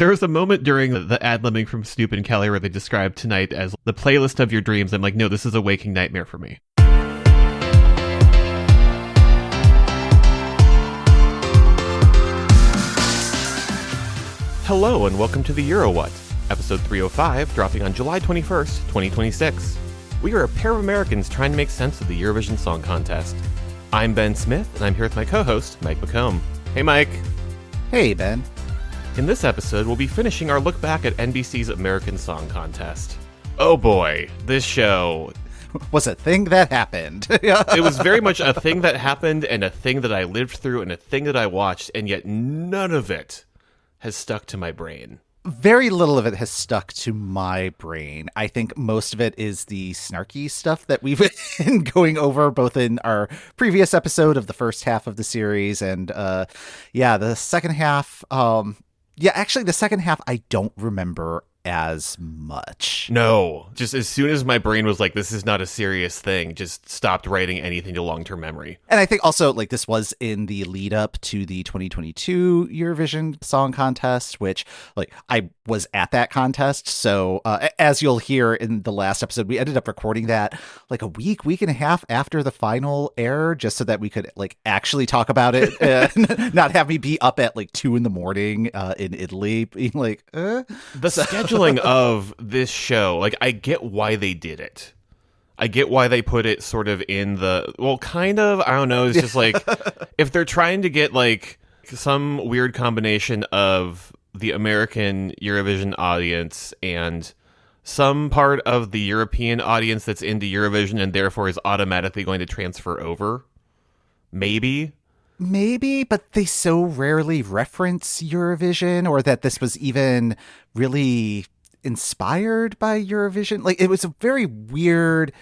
There was a moment during the ad-libbing from Snoop and Kelly where they described tonight as the playlist of your dreams. I'm like, no, this is a waking nightmare for me. Hello and welcome to the EuroWhat, episode 305, dropping on July 21st, 2026. We are a pair of Americans trying to make sense of the Eurovision Song Contest. I'm Ben Smith, and I'm here with my co-host, Mike McComb. Hey, Mike. Hey, Ben. In this episode, we'll be finishing our look back at NBC's American Song Contest. Oh boy, this show was a thing that happened. It was very much a thing that happened, and a thing that I lived through, and a thing that I watched, and yet none of it has stuck to my brain. Very little of it has stuck to my brain. I think most of it is the snarky stuff that we've been going over both in our previous episode of the first half of the series and the second half. Actually the second half I don't remember as much. No, just as soon as my brain was like, this is not a serious thing, just stopped writing anything to long-term memory. And I think also like this was in the lead up to the 2022 Eurovision Song Contest, which like I was at that contest. So as you'll hear in the last episode, we ended up recording that like a week and a half after the final air, just so that we could like actually talk about it and not have me be up at like 2 a.m. in Italy being like, The scheduling of this show, like, I get why they did it. I get why they put it sort of in the, well, kind of, I don't know, it's just like, if they're trying to get, like, some weird combination of the American Eurovision audience and some part of the European audience that's into Eurovision and therefore is automatically going to transfer over, maybe, but they so rarely reference Eurovision, or that this was even really inspired by Eurovision. Like, it was a very weird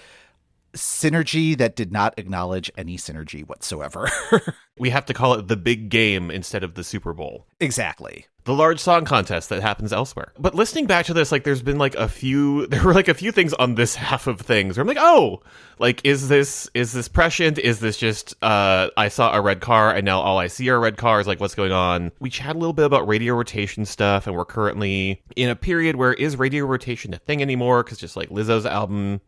synergy that did not acknowledge any synergy whatsoever. We have to call it the big game instead of the Super Bowl. Exactly. The large song contest that happens elsewhere. But listening back to this, like, there were like a few things on this half of things where I'm like, oh, like, is this prescient? Is this just, I saw a red car and now all I see are red cars? Like, what's going on? We chat a little bit about radio rotation stuff, and we're currently in a period where is radio rotation a thing anymore? Because just like Lizzo's album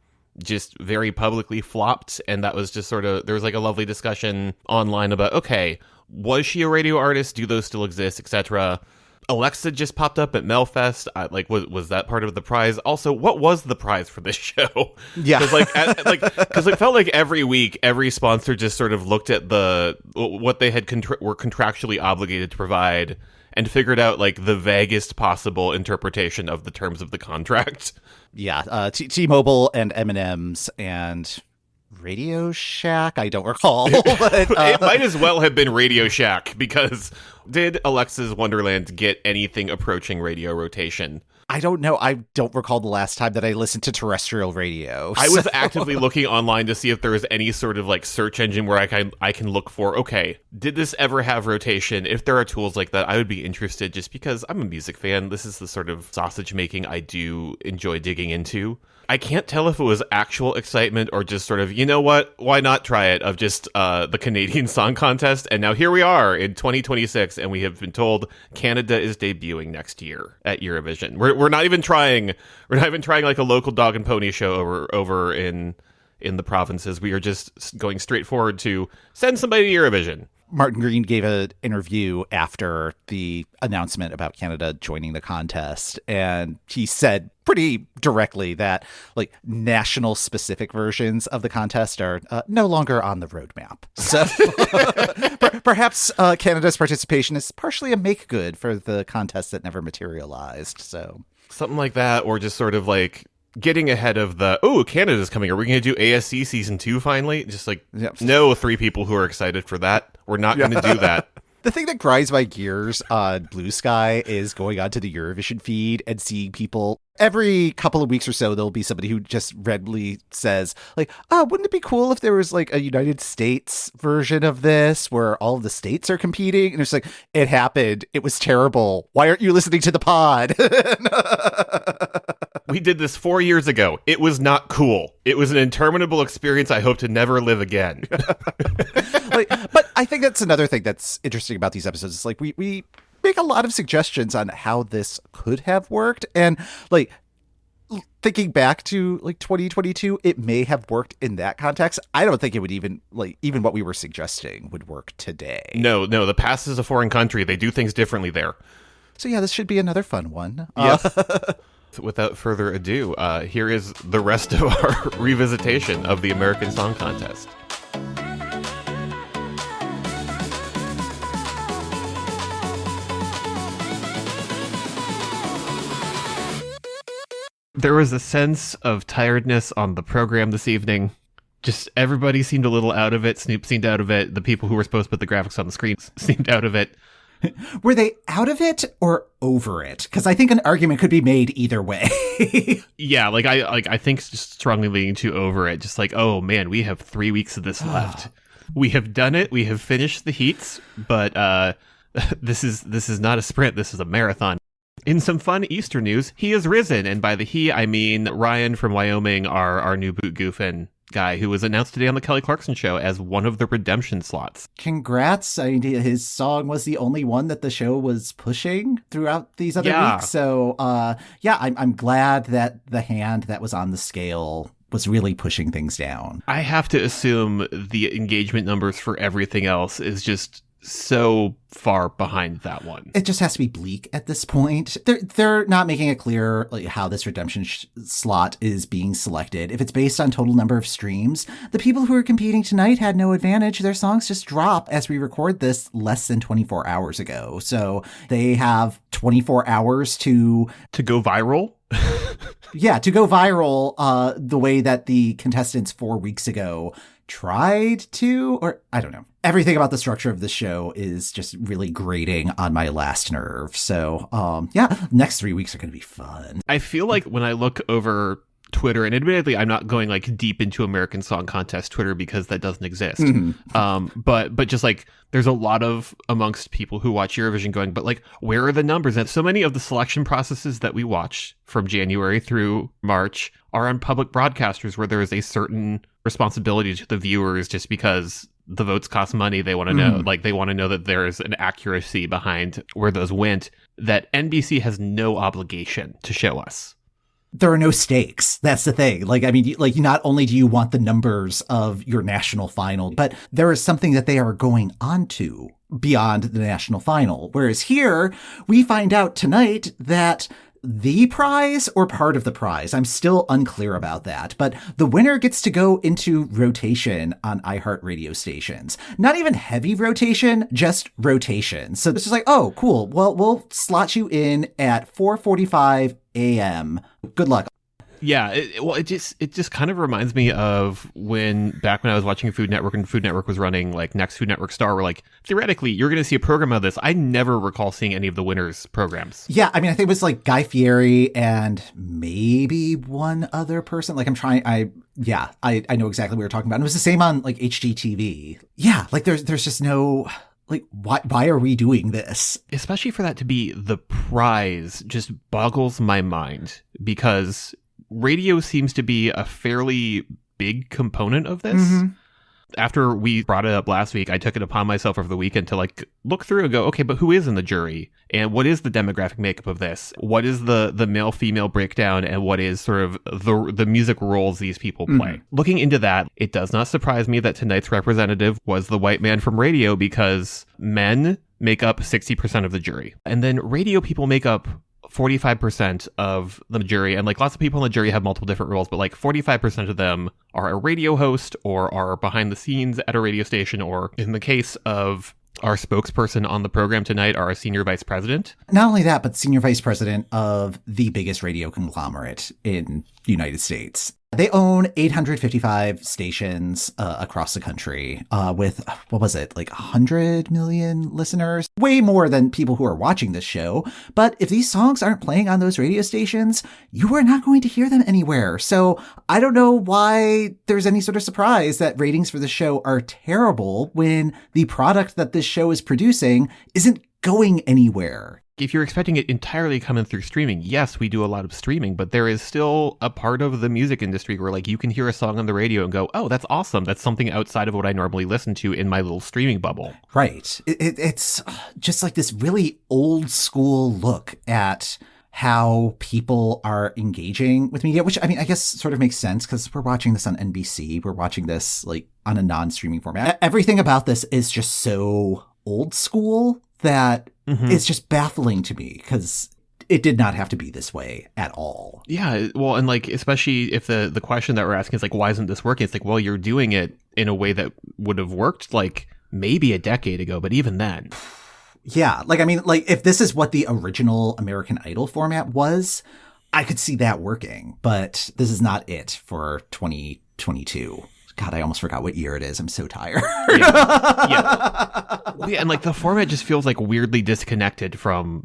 just very publicly flopped, and that was just sort of, there was like a lovely discussion online about, okay, was she a radio artist? Do those still exist, etc.? Alexa just popped up at Melfest. Was that part of the prize? Also, what was the prize for this show? Yeah, because it felt like every week, every sponsor just sort of looked at what they had were contractually obligated to provide and figured out like the vaguest possible interpretation of the terms of the contract. Yeah, T-Mobile and M&M's and Radio Shack, I don't recall. But, it might as well have been Radio Shack, because did Alexa's Wonderland get anything approaching radio rotation? I don't know. I don't recall the last time that I listened to terrestrial radio. I was actively looking online to see if there was any sort of like search engine where I can look for, okay, did this ever have rotation? If there are tools like that, I would be interested, just because I'm a music fan. This is the sort of sausage making I do enjoy digging into. I can't tell if it was actual excitement or just sort of, you know what, why not try it, of just the Canadian Song Contest. And now here we are in 2026, and we have been told Canada is debuting next year at Eurovision. We're not even trying like a local dog and pony show over in the provinces. We are just going straight forward to send somebody to Eurovision. Martin Green gave an interview after the announcement about Canada joining the contest, and he said pretty directly that like national specific versions of the contest are no longer on the roadmap. So perhaps Canada's participation is partially a make good for the contest that never materialized. So something like that, or just sort of like getting ahead of Canada's coming. Are we going to do ASC season 2 finally? Just like, no, 3 people who are excited for that. We're not going to do that. The thing that grinds my gears on Blue Sky is going onto the Eurovision feed and seeing people every couple of weeks or so. There'll be somebody who just randomly says like, wouldn't it be cool if there was like a United States version of this where all of the states are competing? And it's like, it happened. It was terrible. Why aren't you listening to the pod? We did this 4 years ago. It was not cool. It was an interminable experience I hope to never live again. But I think that's another thing that's interesting about these episodes. It's like we make a lot of suggestions on how this could have worked. And like, thinking back to like 2022, it may have worked in that context. I don't think it would even what we were suggesting would work today. No, the past is a foreign country. They do things differently there. So yeah, this should be another fun one. Yes. Without further ado, here is the rest of our revisitation of the American Song Contest. There was a sense of tiredness on the program this evening. Just everybody seemed a little out of it. Snoop seemed out of it. The people who were supposed to put the graphics on the screen seemed out of it. Were they out of it or over it? Because I think an argument could be made either way. Yeah, I think just strongly leaning to over it. Just like, oh man, we have 3 weeks of this left. We have done it. We have finished the heats, but this is not a sprint. This is a marathon. In some fun Easter news, he has risen, and by the he, I mean Ryan from Wyoming, our new boot goofing guy, who was announced today on the Kelly Clarkson Show as one of the redemption slots. Congrats. I mean, his song was the only one that the show was pushing throughout these other weeks. So, I'm glad that the hand that was on the scale was really pushing things down. I have to assume the engagement numbers for everything else is just so far behind that one. It just has to be bleak at this point. They're not making it clear like how this redemption slot is being selected. If it's based on total number of streams, the people who are competing tonight had no advantage. Their songs just drop as we record this less than 24 hours ago. So they have 24 hours to go viral. Yeah, to go viral the way that the contestants 4 weeks ago tried to, or I don't know. Everything about the structure of the show is just really grating on my last nerve. So, next 3 weeks are going to be fun. I feel like when I look over Twitter, and admittedly, I'm not going like deep into American Song Contest Twitter because that doesn't exist. Mm-hmm. But just like there's a lot of amongst people who watch Eurovision going, but like, where are the numbers? And so many of the selection processes that we watch from January through March are on public broadcasters where there is a certain responsibility to the viewers just because the votes cost money. They want to know, like they want to know that there is an accuracy behind where those went that NBC has no obligation to show us. There are no stakes. That's the thing. Like, I mean, like not only do you want the numbers of your national final, but there is something that they are going on to beyond the national final. Whereas here we find out tonight that the prize or part of the prize, I'm still unclear about that, but the winner gets to go into rotation on iHeartRadio stations. Not even heavy rotation, just rotation. So this is like, oh, cool. Well, we'll slot you in at 4:45 a.m. Good luck. Yeah, it just kind of reminds me of back when I was watching Food Network and Food Network was running like Next Food Network Star, where like theoretically you're going to see a program of this. I never recall seeing any of the winners' programs. Yeah, I mean, I think it was like Guy Fieri and maybe one other person. Like I know exactly what you're talking about. And it was the same on like HGTV. Yeah, like there's just no. Like, why are we doing this? Especially for that to be the prize just boggles my mind, because radio seems to be a fairly big component of this. Mm-hmm. After we brought it up last week, I took it upon myself over the weekend to like look through and go, okay, but who is in the jury? And what is the demographic makeup of this? What is the male-female breakdown? And what is sort of the music roles these people play? Mm-hmm. Looking into that, it does not surprise me that tonight's representative was the white man from radio, because men make up 60% of the jury. And then radio people make up 45% of the jury, and like lots of people in the jury have multiple different roles, but like 45% of them are a radio host or are behind the scenes at a radio station, or in the case of our spokesperson on the program tonight, are a senior vice president. Not only that, but senior vice president of the biggest radio conglomerate in the United States. They own 855 stations across the country with, what was it, like 100 million listeners? Way more than people who are watching this show. But if these songs aren't playing on those radio stations, you are not going to hear them anywhere. So I don't know why there's any sort of surprise that ratings for the show are terrible when the product that this show is producing isn't going anywhere. if you're expecting it entirely coming through streaming, yes, we do a lot of streaming, but there is still a part of the music industry where like you can hear a song on the radio and go, oh, that's awesome. That's something outside of what I normally listen to in my little streaming bubble. Right. It's just like this really old school look at how people are engaging with media, which I mean, I guess sort of makes sense because we're watching this on NBC. We're watching this like on a non-streaming format. Everything about this is just so old school that it's just baffling to me because it did not have to be this way at all. Yeah, well, and like, especially if the question that we're asking is like, why isn't this working? It's like, well, you're doing it in a way that would have worked like maybe a decade ago, but even then. Yeah, like, I mean, like, if this is what the original American Idol format was, I could see that working, but this is not it for 2022. God, I almost forgot what year it is. I'm so tired. Yeah, and like the format just feels like weirdly disconnected from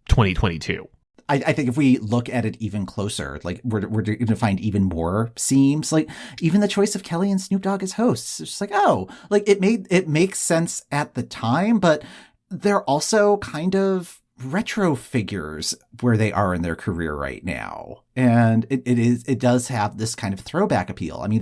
2022. I think if we look at it even closer, like we're going to find even more seams. Like even the choice of Kelly and Snoop Dogg as hosts, it's just like, oh, like it makes sense at the time, but they're also kind of retro figures where they are in their career right now. And it does have this kind of throwback appeal. I mean,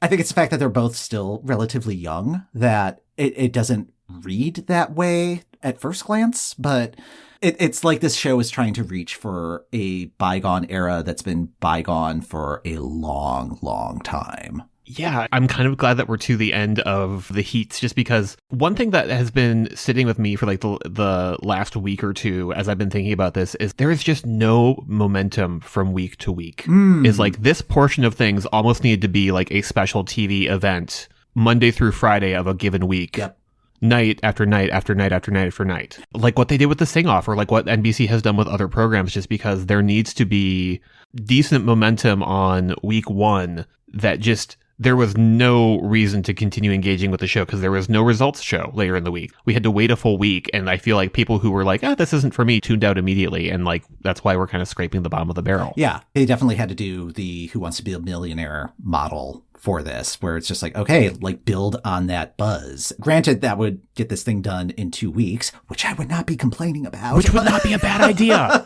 I think it's the fact that they're both still relatively young that it doesn't read that way at first glance, but it's like this show is trying to reach for a bygone era that's been bygone for a long, long time. Yeah, I'm kind of glad that we're to the end of the heats, just because one thing that has been sitting with me for like the last week or two as I've been thinking about this is there is just no momentum from week to week. Is like this portion of things almost needed to be like a special TV event Monday through Friday of a given week. Yep. Night after night after night after night after night. Like what they did with the Sing Off or like what NBC has done with other programs, just because there needs to be decent momentum on week one that just... There was no reason to continue engaging with the show because there was no results show later in the week. We had to wait a full week, and I feel like people who were like, this isn't for me, tuned out immediately, and like that's why we're kind of scraping the bottom of the barrel. Yeah, they definitely had to do the Who Wants to Be a Millionaire model for this, where it's just like, okay, like build on that buzz. Granted, that would get this thing done in 2 weeks, which I would not be complaining about. Which would not be a bad idea.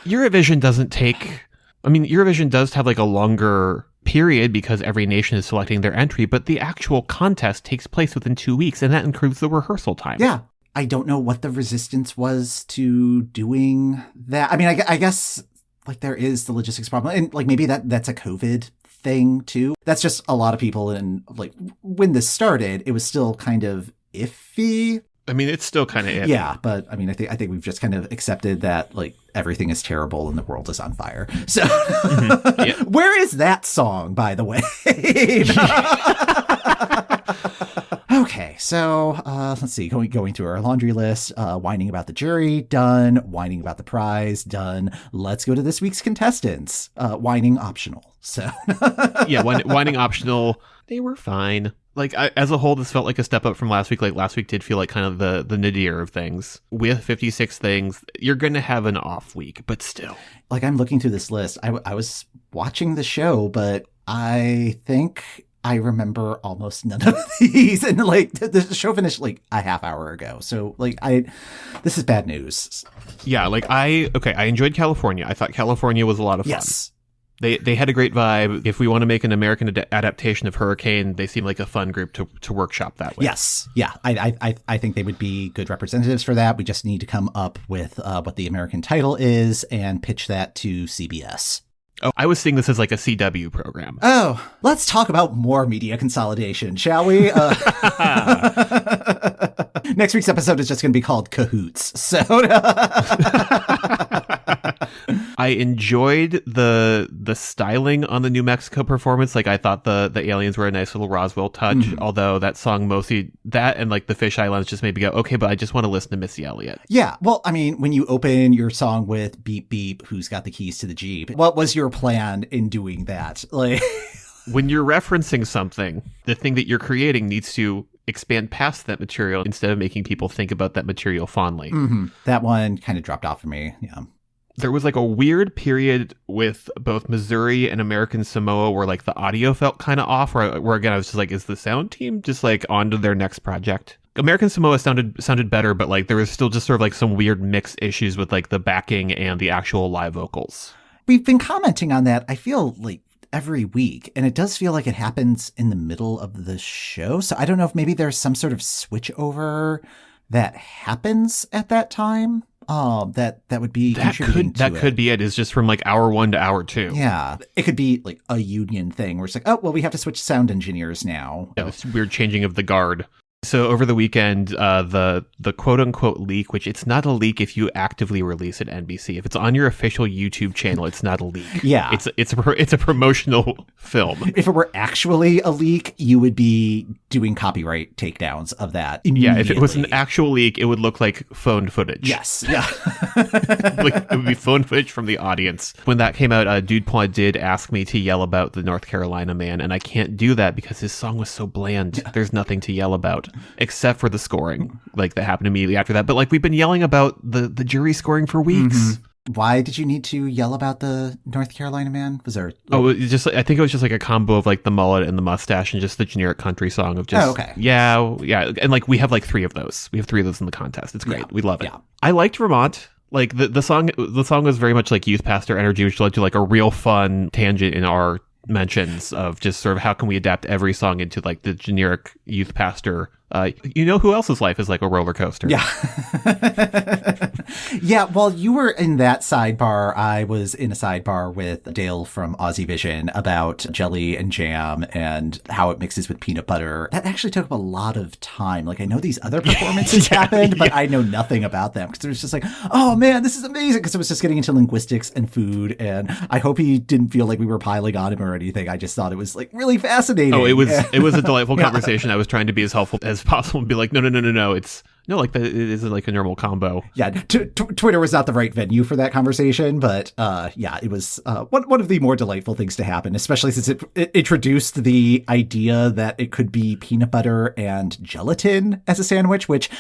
Eurovision doesn't take... I mean, Eurovision does have like a longer period because every nation is selecting their entry, but the actual contest takes place within 2 weeks, and that includes the rehearsal time. Yeah. I don't know what the resistance was to doing that. I mean, I guess like there is the logistics problem, and like maybe that's a COVID thing too. That's just a lot of people, and like when this started, it was still kind of iffy. I mean, it's still kind of iffy. Yeah, but I mean, I think we've just kind of accepted that like everything is terrible and the world is on fire. So yeah. Where is that song, by the way? Okay, so let's see. Going through our laundry list, whining about the jury, done. Whining about the prize, done. Let's go to this week's contestants. Whining optional. So yeah, whining optional. They were fine. Like, as a whole, this felt like a step up from last week. Like, last week did feel like kind of the nadir of things. With 56 things, you're going to have an off week, but still. Like, I'm looking through this list. I was watching the show, but I think I remember almost none of these. And, like, the show finished, like, a half hour ago. So, like, this is bad news. Yeah, like, I enjoyed California. I thought California was a lot of fun. Yes. They had a great vibe. If we want to make an American adaptation of Hurricane, they seem like a fun group to workshop that way. Yes. Yeah. I think they would be good representatives for that. We just need to come up with what the American title is and pitch that to CBS. Oh, I was seeing this as like a CW program. Oh, let's talk about more media consolidation, shall we? Next week's episode is just going to be called Cahoots. So I enjoyed the styling on the New Mexico performance. Like, I thought the aliens were a nice little Roswell touch, although that song mostly, that and like the fisheye lens just made me go, okay, but I just want to listen to Missy Elliott. Yeah, well, I mean, when you open your song with Beep Beep, who's got the keys to the Jeep, what was your plan in doing that? Like, when you're referencing something, the thing that you're creating needs to expand past that material instead of making people think about that material fondly. That one kind of dropped off for me. Yeah. There was like a weird period with both Missouri and American Samoa where like the audio felt kind of off, where again, I was just like, is the sound team just like on to their next project? American Samoa sounded better, but like there was still just sort of like some weird mix issues with like the backing and the actual live vocals. We've been commenting on that, I feel like, every week, and it does feel like it happens in the middle of the show. So I don't know if maybe there's some sort of switch over that happens at that time. That would be contributing to it. That could be it. Is just from like hour 1 to hour 2. Yeah, it could be like a union thing where it's like, oh well, we have to switch sound engineers now. Yeah, this weird changing of the guard. So over the weekend, the quote unquote leak, which it's not a leak if you actively release it NBC. If it's on your official YouTube channel, it's not a leak. Yeah, it's a promotional film. If it were actually a leak, you would be doing copyright takedowns of that immediately. Yeah, if it was an actual leak, it would look like phone footage. Yes, yeah. Like it would be phone footage from the audience. When that came out, Dude Point did ask me to yell about the North Carolina man, and I can't do that because his song was so bland. Yeah. There's nothing to yell about. Except for the scoring, like that happened immediately after that. But like we've been yelling about the jury scoring for weeks. Mm-hmm. Why did you need to yell about the North Carolina man? Was there? I think it was just like a combo of like the mullet and the mustache and just the generic country song of just. Oh, okay. Yeah, and like we have like 3 of those. We have 3 of those in the contest. It's great. Yeah. We love it. Yeah. I liked Vermont. Like the song was very much like youth pastor energy, which led to like a real fun tangent in our mentions of just sort of how can we adapt every song into like the generic youth pastor. You know who else's life is like a roller coaster? Yeah. Yeah, while you were in that sidebar, I was in a sidebar with Dale from Aussie Vision about jelly and jam and how it mixes with peanut butter. That actually took up a lot of time. Like, I know these other performances happened, but I know nothing about them because it was just like, oh man, this is amazing. Because it was just getting into linguistics and food. And I hope he didn't feel like we were piling on him or anything. I just thought it was like really fascinating. Oh, it was a delightful conversation. I was trying to be as helpful as possible and be like, no. It isn't like a normal combo. Yeah, Twitter was not the right venue for that conversation, but it was one of the more delightful things to happen, especially since it introduced the idea that it could be peanut butter and gelatin as a sandwich, which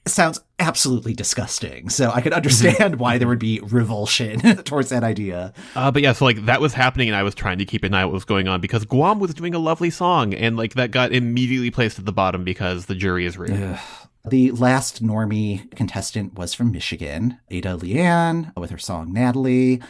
sounds absolutely disgusting. So I could understand why there would be revulsion towards that idea. But yeah, so like that was happening and I was trying to keep an eye on what was going on because Guam was doing a lovely song and like that got immediately placed at the bottom because the jury is rude. Ugh. The last normie contestant was from Michigan, Ada Leanne, with her song Natalie.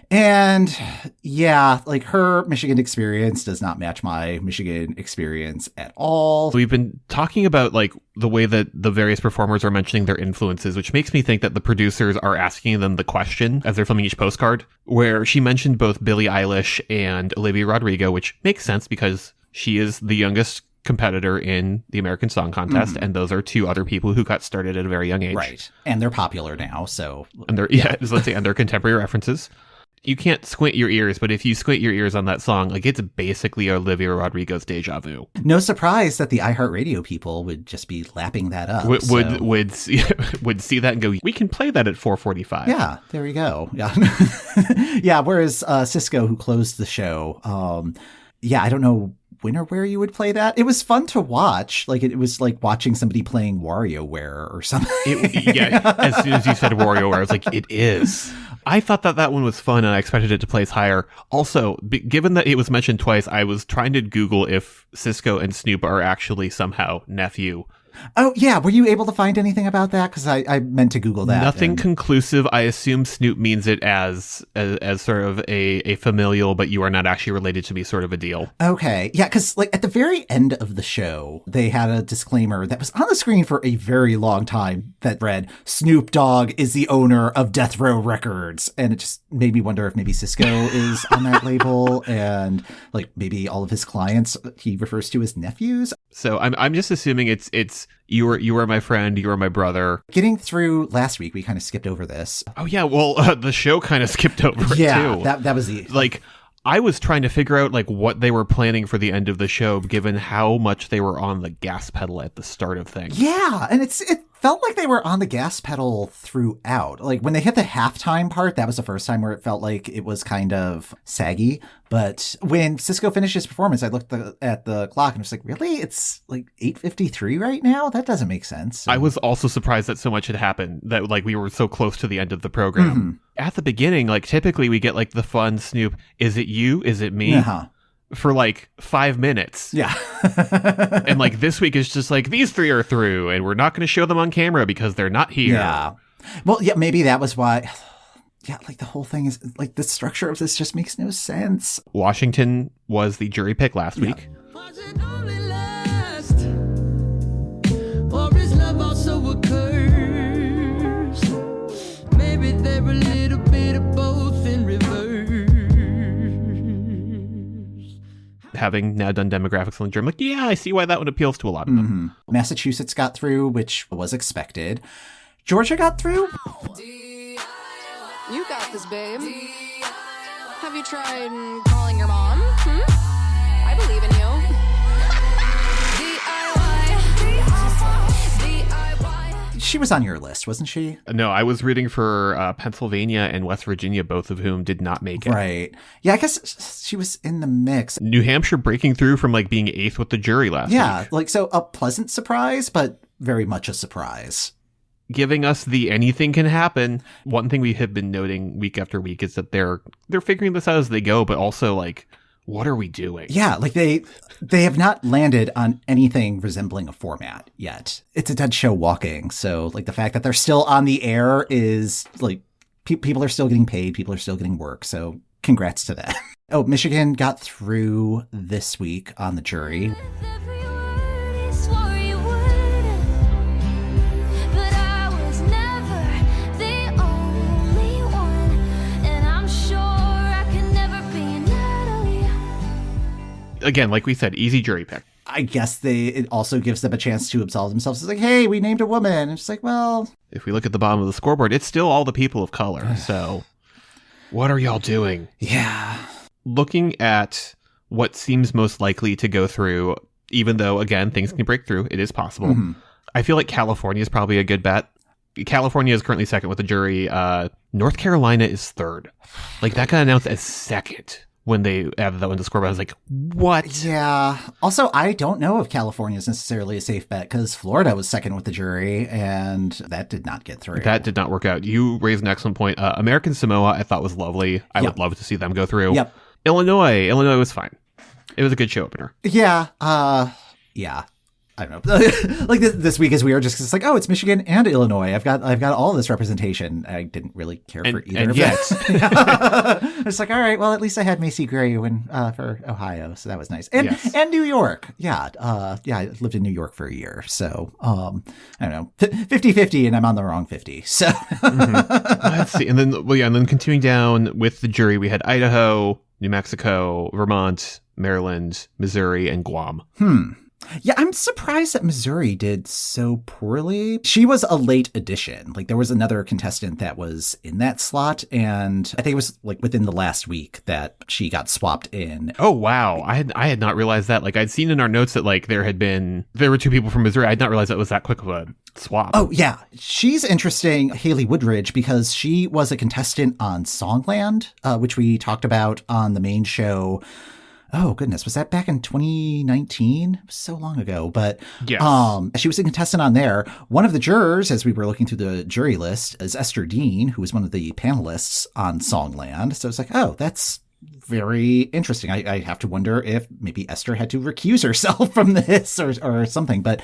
And yeah, like her Michigan experience does not match my Michigan experience at all. We've been talking about like the way that the various performers are mentioning their influences, which makes me think that the producers are asking them the question as they're filming each postcard, where she mentioned both Billie Eilish and Olivia Rodrigo, which makes sense because she is the youngest competitor in the American Song Contest, and those are 2 other people who got started at a very young age. Right. And they're popular now, so... And they're contemporary references. You can't squint your ears, but if you squint your ears on that song, like it's basically Olivia Rodrigo's Deja Vu. No surprise that the iHeartRadio people would just be lapping that up. Would see that and go, we can play that at 4:45. Yeah, there we go. Yeah, yeah. Whereas Cisco, who closed the show, I don't know when or where you would play that. It was fun to watch. Like it was like watching somebody playing WarioWare or something. As soon as you said WarioWare, I was like, it is. I thought that one was fun and I expected it to place higher. Also, given that it was mentioned twice, I was trying to Google if Cisco and Snoop are actually somehow nephew. Oh, yeah. Were you able to find anything about that? Because I meant to Google that. Nothing conclusive. I assume Snoop means it as sort of a familial, but you are not actually related to me sort of a deal. Okay. Yeah, because like at the very end of the show, they had a disclaimer that was on the screen for a very long time that read, Snoop Dogg is the owner of Death Row Records. And it just made me wonder if maybe Cisco is on that label and like maybe all of his clients he refers to as nephews. So I'm just assuming it's you were my friend, you were my brother. Getting through last week, we kind of skipped over this. Oh yeah, well the show kind of skipped over it too. That was the like. I was trying to figure out like what they were planning for the end of the show, given how much they were on the gas pedal at the start of things. Yeah, and it felt like they were on the gas pedal throughout. Like when they hit the halftime part, that was the first time where it felt like it was kind of saggy. But when Cisco finished his performance, I looked at the clock and was like, really? It's like 8:53 right now? That doesn't make sense. I was also surprised that so much had happened, that like we were so close to the end of the program. Mm-hmm. At the beginning, like typically we get like the fun Snoop, is it you? Is it me? Uh-huh. for like 5 minutes. Yeah. And like this week is just like, these three are through and we're not going to show them on camera because they're not here. Yeah. Well, yeah, maybe that was why. Yeah, like the whole thing is like the structure of this just makes no sense. Washington was the jury pick last week. Was it only last? Or is love also a curse? Maybe they're a little bit of both in reverse. Having now done demographics on the jury, I'm like, yeah, I see why that one appeals to a lot of them. Massachusetts got through, which was expected. Georgia got through. You got this, babe. Have you tried calling your mom? I believe in you. She was on your list, wasn't she? No, I was rooting for Pennsylvania and West Virginia, both of whom did not make it. Right. Yeah, I guess she was in the mix. New Hampshire breaking through from like being 8th with the jury last week. Like so a pleasant surprise, but very much a surprise. Giving us the anything can happen. One thing we have been noting week after week is that they're figuring this out as they go, but also like, what are we doing? Yeah, like they have not landed on anything resembling a format yet. It's a dead show walking. So like the fact that they're still on the air is like people are still getting paid. People are still getting work. So congrats to that. Oh, Michigan got through this week on the jury. Again, like we said, easy jury pick. I guess it also gives them a chance to absolve themselves. It's like, hey, we named a woman. And it's like, well, if we look at the bottom of the scoreboard, it's still all the people of color. So what are y'all doing? Yeah. Looking at what seems most likely to go through, even though, again, things can break through, it is possible. I feel like California is probably a good bet. California is currently second with the jury. North Carolina is third. Like, that got announced as second when they added that one to scoreboard. I was like, what? Yeah. Also, I don't know if California is necessarily a safe bet because Florida was second with the jury and that did not get through. That did not work out. You raised an excellent point. American Samoa, I thought was lovely. I would love to see them go through. Yep. Illinois was fine. It was a good show opener. Yeah. Yeah. I don't know. Like this week is weird just because it's like, oh, it's Michigan and Illinois. I've got all this representation. I didn't really care for either of them. It's like, all right, well, at least I had Macy Gray win for Ohio, so that was nice. And New York. Yeah. I lived in New York for a year. So I don't know. 50-50 and I'm on the wrong 50. So let's see. And then continuing down with the jury, we had Idaho, New Mexico, Vermont, Maryland, Missouri, and Guam. Yeah, I'm surprised that Missouri did so poorly. She was a late addition. Like, there was another contestant that was in that slot, and I think it was, like, within the last week that she got swapped in. Oh, wow. I had not realized that. Like, I'd seen in our notes that, like, there were two people from Missouri. I had not realized that was that quick of a swap. Oh, yeah. She's interesting, Haley Woodridge, because she was a contestant on Songland, which we talked about on the main show. Oh, goodness. Was that back in 2019? It was so long ago. But yes. She was a contestant on there. One of the jurors, as we were looking through the jury list, is Esther Dean, who was one of the panelists on Songland. So it's like, oh, that's very interesting. I have to wonder if maybe Esther had to recuse herself from this or something. But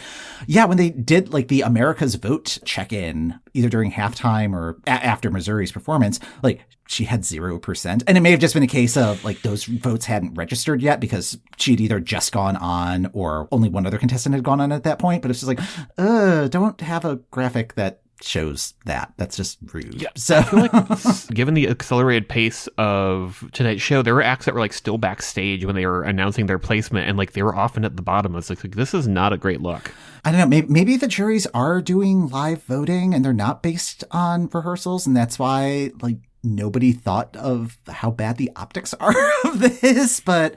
yeah, when they did like the America's Vote check-in, either during halftime or after Missouri's performance, like she had 0%. And it may have just been a case of like those votes hadn't registered yet because she'd either just gone on or only one other contestant had gone on at that point. But it's just like, don't have a graphic that shows that. That's just rude. Yeah. So I feel like given the accelerated pace of tonight's show, there were acts that were like still backstage when they were announcing their placement and like they were often at the bottom. It's like this is not a great look. I don't know. Maybe the juries are doing live voting and they're not based on rehearsals, and that's why like nobody thought of how bad the optics are of this. But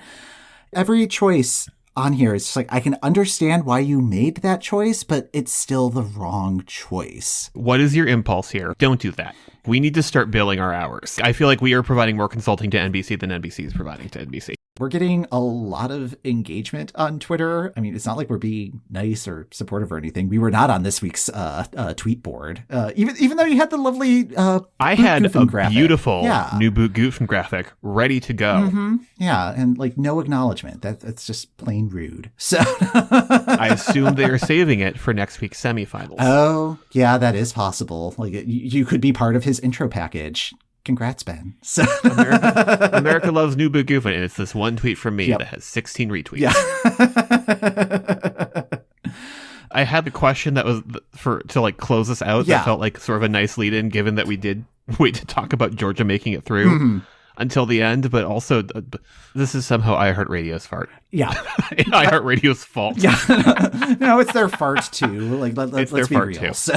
every choice on here is just like, I can understand why you made that choice, but it's still the wrong choice. What is your impulse here? Don't do that. We need to start billing our hours. I feel like we are providing more consulting to NBC than NBC is providing to NBC. We're getting a lot of engagement on Twitter. I mean, it's not like we're being nice or supportive or anything. We were not on this week's tweet board, even though you had the lovely I Boot had Goofin a graphic. beautiful Yeah. new Boot Goofin graphic ready to go. Mm-hmm. Yeah, and like no acknowledgement. That's just plain rude. So I assume they are saving it for next week's semifinals. Oh, yeah, that is possible. Like you could be part of his intro package. Congrats, Ben. So America loves new Boot Goofin, and it's this one tweet from me that has 16 retweets. Yeah. I had the question that was to like close us out. Yeah. That felt like sort of a nice lead-in, given that we did wait to talk about Georgia making it through until the end. But also, this is somehow iHeartRadio's fault. Yeah. iHeartRadio's fault. Yeah. No, it's their fart too. Like let's be fart real. too. So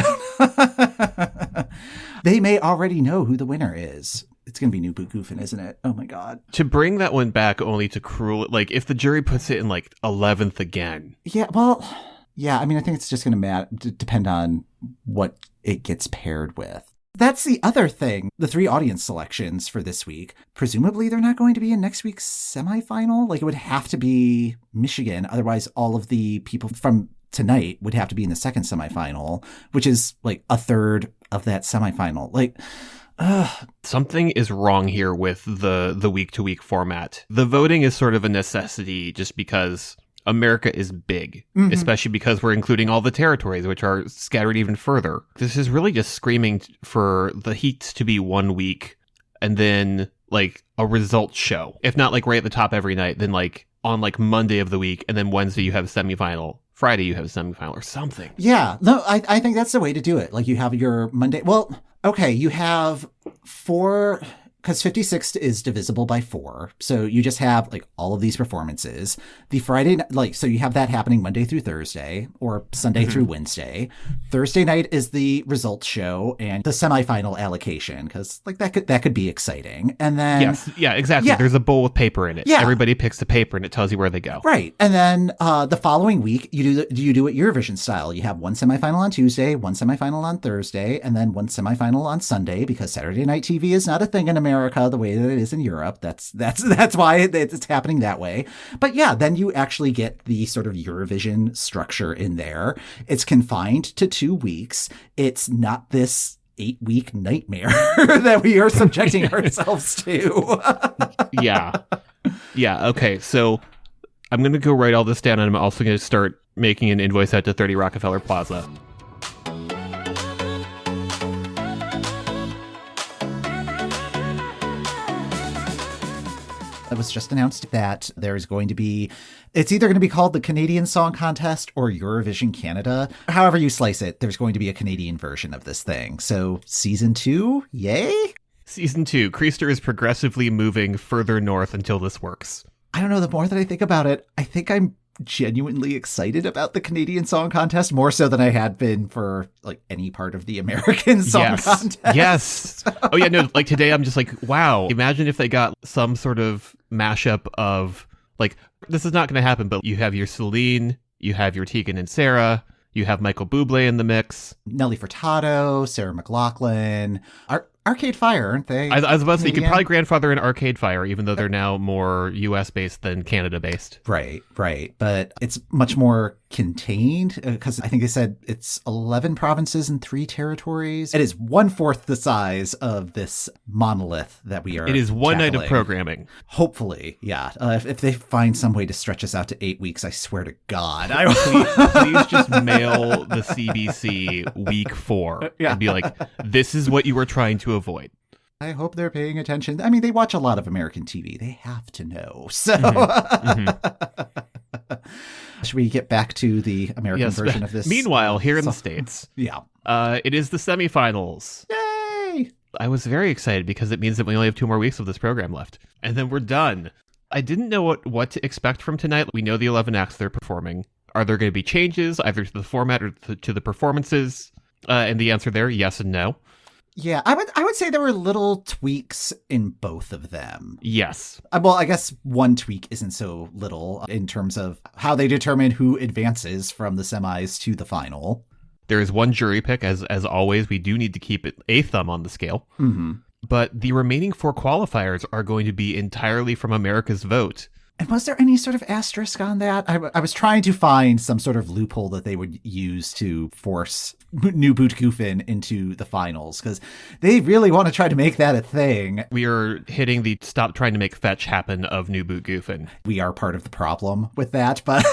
they may already know who the winner is. It's going to be new Boot Goofin, isn't it? Oh my God. To bring that one back only to cruel, like if the jury puts it in like 11th again. Yeah. Well, yeah. I mean, I think it's just going to depend on what it gets paired with. That's the other thing. The 3 audience selections for this week, presumably they're not going to be in next week's semifinal. Like it would have to be Michigan. Otherwise, all of the people from tonight would have to be in the second semifinal, which is like a third of that semifinal. Like, something is wrong here with the week-to-week format. The voting is sort of a necessity just because America is big, especially because we're including all the territories, which are scattered even further. This is really just screaming for the heats to be 1 week and then like a results show. If not like right at the top every night, then like on like Monday of the week, and then Wednesday you have a semifinal. Friday you have a semifinal or something. Yeah, no, I think that's the way to do it. Like you have your Monday. Well, okay, you have 4, because 56 is divisible by 4. So you just have like all of these performances. The Friday, so you have that happening Monday through Thursday or Sunday through Wednesday. Thursday night is the results show and the semifinal allocation, because like that could be exciting. And then Yes, yeah, exactly. Yeah. There's a bowl with paper in it. Yeah. Everybody picks a paper and it tells you where they go. Right. And then the following week, you do it Eurovision style. You have one semifinal on Tuesday, one semifinal on Thursday, and then one semifinal on Sunday, because Saturday night TV is not a thing in America the way that it is in Europe. That's why it's happening that way. But yeah, then you actually get the sort of Eurovision structure in there. It's confined to 2 weeks. It's not this 8-week nightmare that we are subjecting ourselves to. Yeah. Okay. So I'm going to go write all this down, and I'm also going to start making an invoice out to 30 Rockefeller Plaza. It was just announced that there's going to be, it's either going to be called the Canadian Song Contest or Eurovision Canada. However you slice it, there's going to be a Canadian version of this thing. So season 2, yay? Season 2, Creaster is progressively moving further north until this works. I don't know, the more that I think about it, I think I'm genuinely excited about the Canadian Song Contest, more so than I had been for like any part of the American Song Contest. Yes. Oh yeah, no, like today I'm just like, wow, imagine if they got some sort of mashup of like, this is not going to happen, but you have your Celine, you have your Tegan and Sarah, you have Michael Bublé in the mix. Nelly Furtado, Sarah McLachlan, Arcade Fire, aren't they? I was about to say, you could Canadian? probably grandfather in Arcade Fire, even though they're now more US-based than Canada-based. Right. But it's much more contained, because I think they said it's 11 provinces and 3 territories. It is 1/4 the size of this monolith that we are. It is one night of tackling. programming. Hopefully, yeah. If they find some way to stretch us out to 8 weeks, I swear to God, Please just mail the CBC week 4 and be like, this is what you were trying to avoid. I hope they're paying attention. I mean, they watch a lot of American TV. They have to know. So, should we get back to the American version of this? Meanwhile, here in the States, yeah, it is the semifinals. Yay! I was very excited because it means that we only have 2 more weeks of this program left. And then we're done. I didn't know what to expect from tonight. We know the 11 acts they're performing. Are there going to be changes either to the format or to the performances? And the answer there, yes and no. Yeah, I would say there were little tweaks in both of them. Yes. Well, I guess one tweak isn't so little in terms of how they determine who advances from the semis to the final. There is one jury pick, as always. We do need to keep it a thumb on the scale. Mm-hmm. But the remaining 4 qualifiers are going to be entirely from America's vote. And was there any sort of asterisk on that? I was trying to find some sort of loophole that they would use to force New Boot Goofin into the finals, because they really want to try to make that a thing. We are hitting the stop trying to make fetch happen of New Boot Goofin. We are part of the problem with that, but...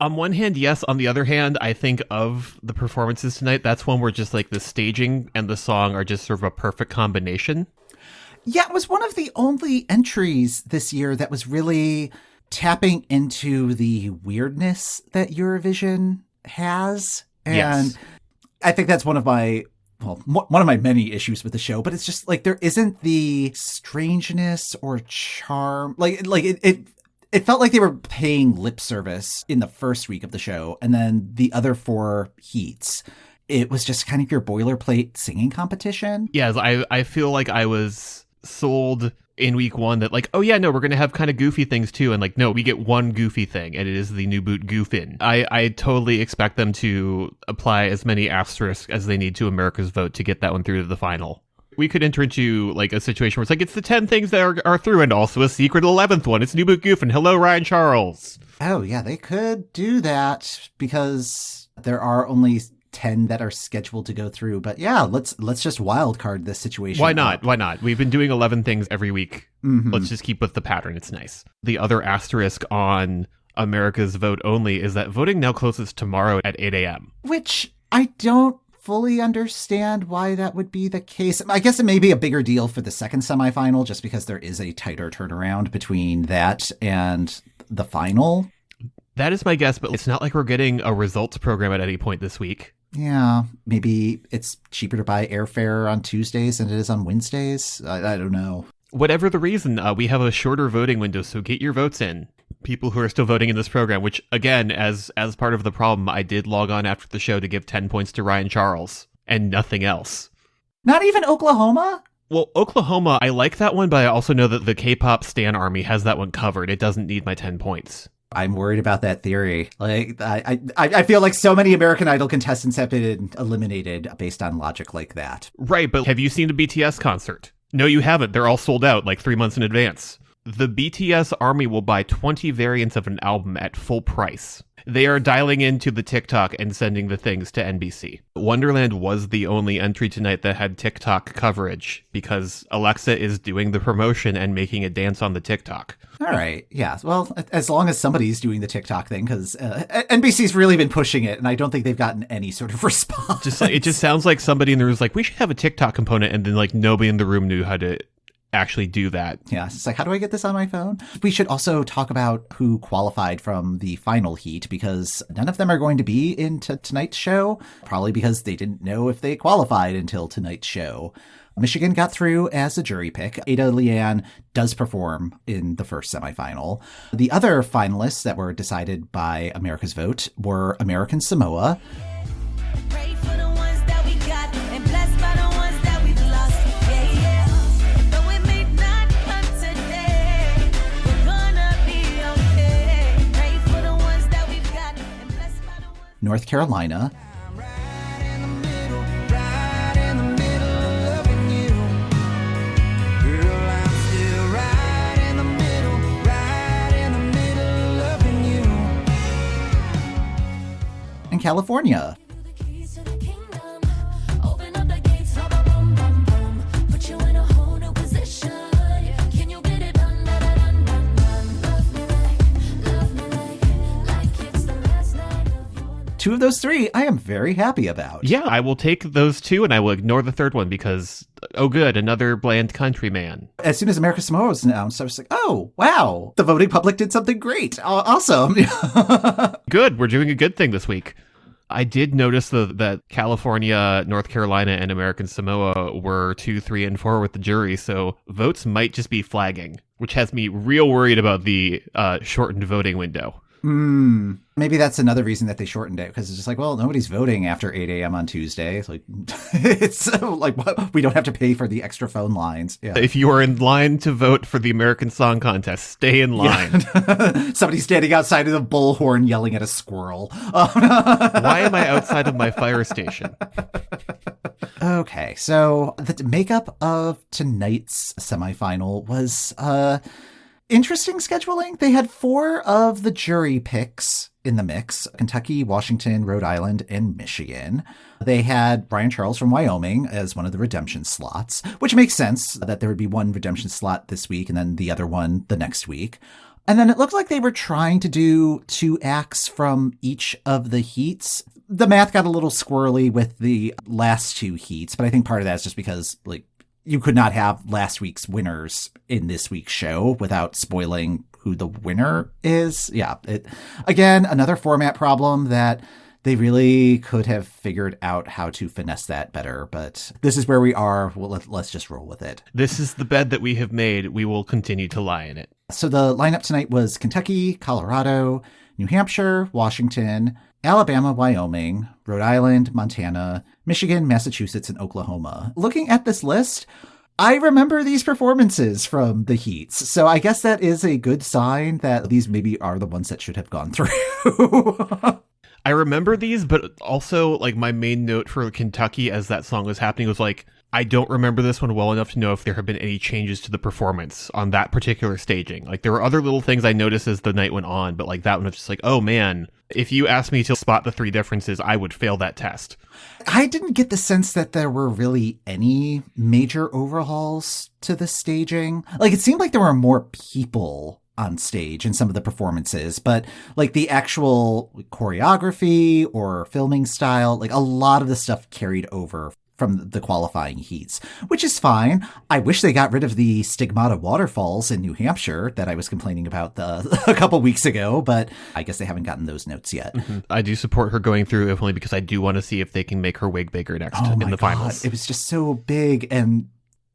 On one hand, yes. On the other hand, I think of the performances tonight, that's one where just like the staging and the song are just sort of a perfect combination. Yeah, it was one of the only entries this year that was really tapping into the weirdness that Eurovision has. And Yes. I think that's one of my many issues with the show, but it's just like there isn't the strangeness or charm. It felt like they were paying lip service in the first week of the show, and then the other 4 heats, it was just kind of your boilerplate singing competition. Yes, I feel like I was sold in week 1 that like, oh yeah, no, we're going to have kind of goofy things too. And like, no, we get one goofy thing, and it is the New Boot Goofin. I totally expect them to apply as many asterisks as they need to America's Vote to get that one through to the final. We could enter into like a situation where it's like, it's the 10 things that are through, and also a secret 11th one. It's New Boot Goofin. Hello, Ryan Charles. Oh yeah, they could do that because there are only 10 that are scheduled to go through. But yeah, let's just wild card this situation. Why not? Why not? We've been doing 11 things every week. Mhm. Let's just keep with the pattern. It's nice. The other asterisk on America's Vote only is that voting now closes tomorrow at 8 a.m. Which I don't fully understand why that would be the case. I guess it may be a bigger deal for the second semifinal just because there is a tighter turnaround between that and the final. That is my guess, but it's not like we're getting a results program at any point this week. Yeah, maybe it's cheaper to buy airfare on Tuesdays than it is on Wednesdays. I don't know. Whatever the reason, we have a shorter voting window, so get your votes in. People who are still voting in this program, which, again, as part of the problem, I did log on after the show to give 10 points to Ryan Charles, and nothing else. Not even Oklahoma? Well, Oklahoma, I like that one, but I also know that the K-pop stan army has that one covered. It doesn't need my 10 points. I'm worried about that theory. Like, I feel like so many American Idol contestants have been eliminated based on logic like that. Right, but have you seen the BTS concert? No, you haven't. They're all sold out like 3 months in advance. The BTS army will buy 20 variants of an album at full price. They are dialing into the TikTok and sending the things to NBC. Wonderland was the only entry tonight that had TikTok coverage because Alexa is doing the promotion and making a dance on the TikTok. All right. Yeah. Well, as long as somebody's doing the TikTok thing, because NBC's really been pushing it, and I don't think they've gotten any sort of response. Just like, it just sounds like somebody in the room was like, we should have a TikTok component, and then like nobody in the room knew how to actually do that. Yeah, it's like, how do I get this on my phone? We should also talk about who qualified from the final heat, because none of them are going to be in tonight's show, probably because they didn't know if they qualified until tonight's show. Michigan got through as a jury pick. Ada Leanne does perform in the first semifinal. The other finalists that were decided by America's Vote were American Samoa, Pray for the ones that we got and blessed by the ones that we've lost. Yeah, yeah. Though it may not come today, we're gonna be okay. Pray for the ones that we've got and blessed by the ones. North Carolina, Right in the middle, right in the middle, loving you. Girl, I'm still right in the middle, loving you. and California. The keys to the kingdom. Open up the gates, boom, boom, boom. Put you in a whole new position. Can you get it done, dun, dun, dun, dun, dun. Love me like it's the last night of your life. Two of those three I am very happy about. Yeah, I will take those two and I will ignore the third one because, oh good, another bland countryman. As soon as America Samoa was announced, I was like, oh, wow, the voting public did something great. Awesome. Good, we're doing a good thing this week. I did notice that California, North Carolina, and American Samoa were 2, 3, and 4 with the jury, so votes might just be flagging, which has me real worried about the shortened voting window. Maybe that's another reason that they shortened it, because it's just like, well, nobody's voting after 8 a.m. on Tuesday. It's like, it's so like, we don't have to pay for the extra phone lines. Yeah. If you are in line to vote for the American Song Contest, stay in line. Somebody standing outside of the bullhorn yelling at a squirrel. Why am I outside of my fire station? Okay, so the makeup of tonight's semifinal was interesting scheduling. They had 4 of the jury picks in the mix: Kentucky, Washington, Rhode Island, and Michigan. They had Brian Charles from Wyoming as one of the redemption slots, which makes sense that there would be one redemption slot this week and then the other one the next week. And then it looked like they were trying to do 2 acts from each of the heats. The math got a little squirrely with the last 2 heats, but I think part of that is just because, like, you could not have last week's winners in this week's show without spoiling who the winner is. Yeah. Again, another format problem that they really could have figured out how to finesse that better, but this is where we are. Well, let's just roll with it. This is the bed that we have made. We will continue to lie in it. So the lineup tonight was Kentucky, Colorado, New Hampshire, Washington, Alabama, Wyoming, Rhode Island, Montana, Michigan, Massachusetts, and Oklahoma. Looking at this list, I remember these performances from the heats. So I guess that is a good sign that these maybe are the ones that should have gone through. I remember these, but also, like, my main note for Kentucky as that song was happening was like, I don't remember this one well enough to know if there have been any changes to the performance on that particular staging. Like, there were other little things I noticed as the night went on, but like that one was just like, oh man, if you asked me to spot the 3 differences, I would fail that test. I didn't get the sense that there were really any major overhauls to the staging. Like, it seemed like there were more people on stage in some of the performances, but like the actual choreography or filming style, like a lot of the stuff carried over from the qualifying heats, which is fine. I wish they got rid of the stigmata waterfalls in New Hampshire that I was complaining about a couple weeks ago, but I guess they haven't gotten those notes yet. Mm-hmm. I do support her going through, if only because I do want to see if they can make her wig bigger next in the finals. It was just so big and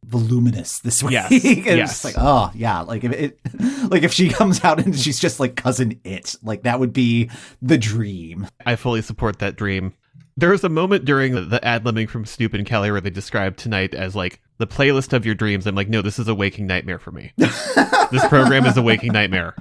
voluminous this week. Yes. And Yes. It's just like, oh yeah, like if she comes out and she's just like cousin It, like that would be the dream. I fully support that dream. There was a moment during the ad-libbing from Snoop and Kelly where they described tonight as like the playlist of your dreams. I'm like, no, this is a waking nightmare for me. This program is a waking nightmare.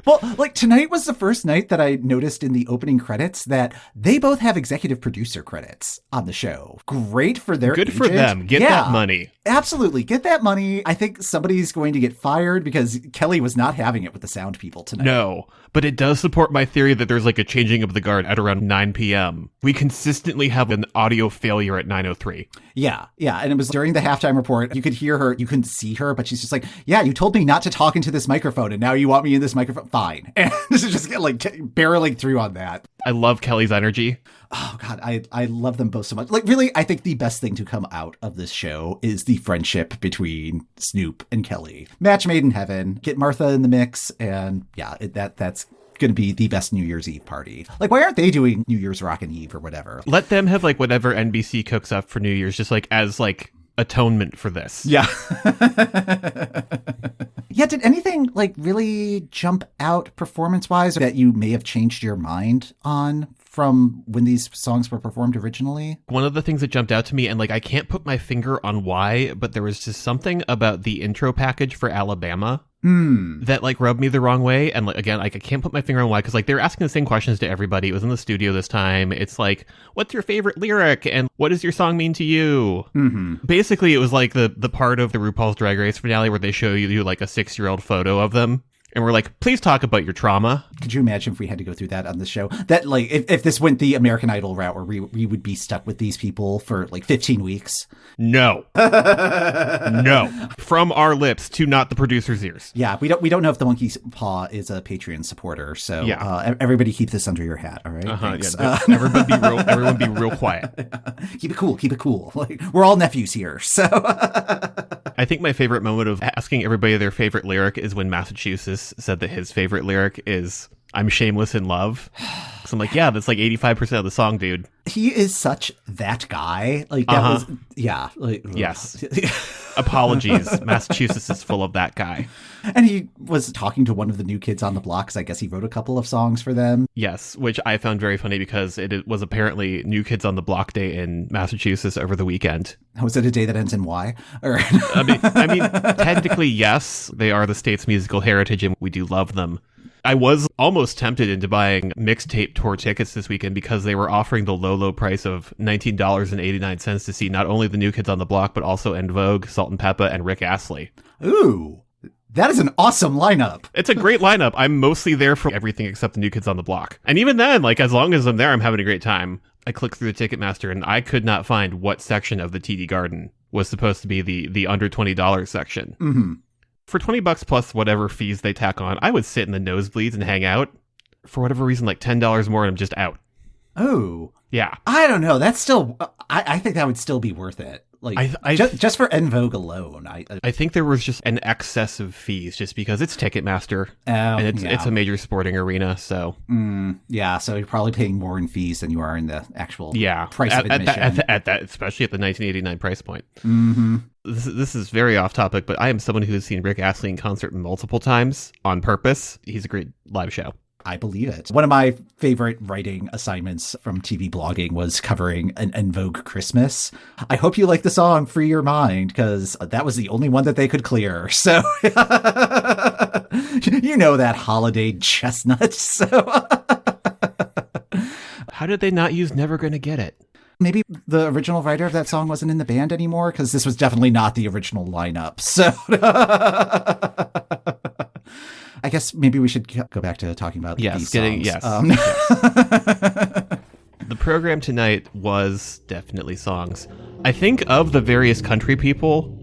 Well, like tonight was the first night that I noticed in the opening credits that they both have executive producer credits on the show. Great for their Good for agent. them. Get that money. Absolutely. Get that money. I think somebody's going to get fired because Kelly was not having it with the sound people tonight. No, but it does support my theory that there's like a changing of the guard at around 9 p.m. We consistently have an audio failure at 9:03. Yeah. And it was during the halftime report. You could hear her. You couldn't see her, but she's just like, yeah, you told me not to talk into this microphone, and now you want me in this microphone. Fine. And this is just like barreling through on that. I love Kelly's energy. Oh, God, I love them both so much. Like, really, I think the best thing to come out of this show is the friendship between Snoop and Kelly. Match made in heaven. Get Martha in the mix, and yeah, that's going to be the best New Year's Eve party. Like, why aren't they doing New Year's Rockin' Eve or whatever? Let them have like whatever NBC cooks up for New Year's, just like as like atonement for this. Yeah. Yeah, did anything like really jump out performance-wise that you may have changed your mind on from when these songs were performed originally? One of the things that jumped out to me, and like I can't put my finger on why, but there was just something about the intro package for Alabama that like rubbed me the wrong way. And like, again, like I can't put my finger on why, because like they're asking the same questions to everybody. It was in the studio this time. It's like, what's your favorite lyric and what does your song mean to you? Basically, it was like the part of the RuPaul's Drag Race finale where they show you like a 6-year-old photo of them. And we're like, please talk about your trauma. Could you imagine if we had to go through that on the show? That, like, if this went the American Idol route where we would be stuck with these people for, like, 15 weeks? No. No. From our lips to not the producer's ears. Yeah, we don't know if the Monkey's Paw is a Patreon supporter, so yeah. Everybody keep this under your hat, all right? Yeah, everyone be real quiet. Keep it cool. Like, we're all nephews here, so... I think my favorite moment of asking everybody their favorite lyric is when Massachusetts said that his favorite lyric is "I'm shameless in love." So I'm like, yeah, that's like 85% of the song, dude. He is such that guy. Like that was, yeah. Like, yes. Apologies. Massachusetts is full of that guy. And he was talking to one of the new kids on the block, because I guess he wrote a couple of songs for them. Yes, which I found very funny because it was apparently New Kids on the Block Day in Massachusetts over the weekend. Was it a day that ends in Y? Or I mean, technically, yes. They are the state's musical heritage, and we do love them. I was almost tempted into buying mixtape tour tickets this weekend because they were offering the low price of $19.89 to see not only the New Kids on the Block, but also En Vogue, Salt and Peppa, and Rick Astley. Ooh, that is an awesome lineup. It's a great lineup. I'm mostly there for everything except the New Kids on the Block. And even then, like, as long as I'm there, I'm having a great time. I clicked through the Ticketmaster and I could not find what section of the TD Garden was supposed to be the under $20 section. Mm-hmm. For $20 plus whatever fees they tack on, I would sit in the nosebleeds and hang out. For whatever reason, like $10 more and I'm just out. Oh. Yeah. I don't know. That's still, I think that would still be worth it. Like, just for En Vogue alone. I think there was just an excess of fees just because it's Ticketmaster and it's a major sporting arena. So yeah, so you're probably paying more in fees than you are in the actual price of admission. at that, especially at the $19.89 price point. Mm-hmm. This is very off topic, but I am someone who has seen Rick Astley in concert multiple times on purpose. He's a great live show. I believe it. One of my favorite writing assignments from TV blogging was covering an En Vogue Christmas. I hope you like the song Free Your Mind, because that was the only one that they could clear. So, you know, that holiday chestnut. So, how did they not use Never Gonna Get It? Maybe the original writer of that song wasn't in the band anymore, because this was definitely not the original lineup. So I guess maybe we should go back to talking about these songs. Yes. The program tonight was definitely songs. I think of the various country people,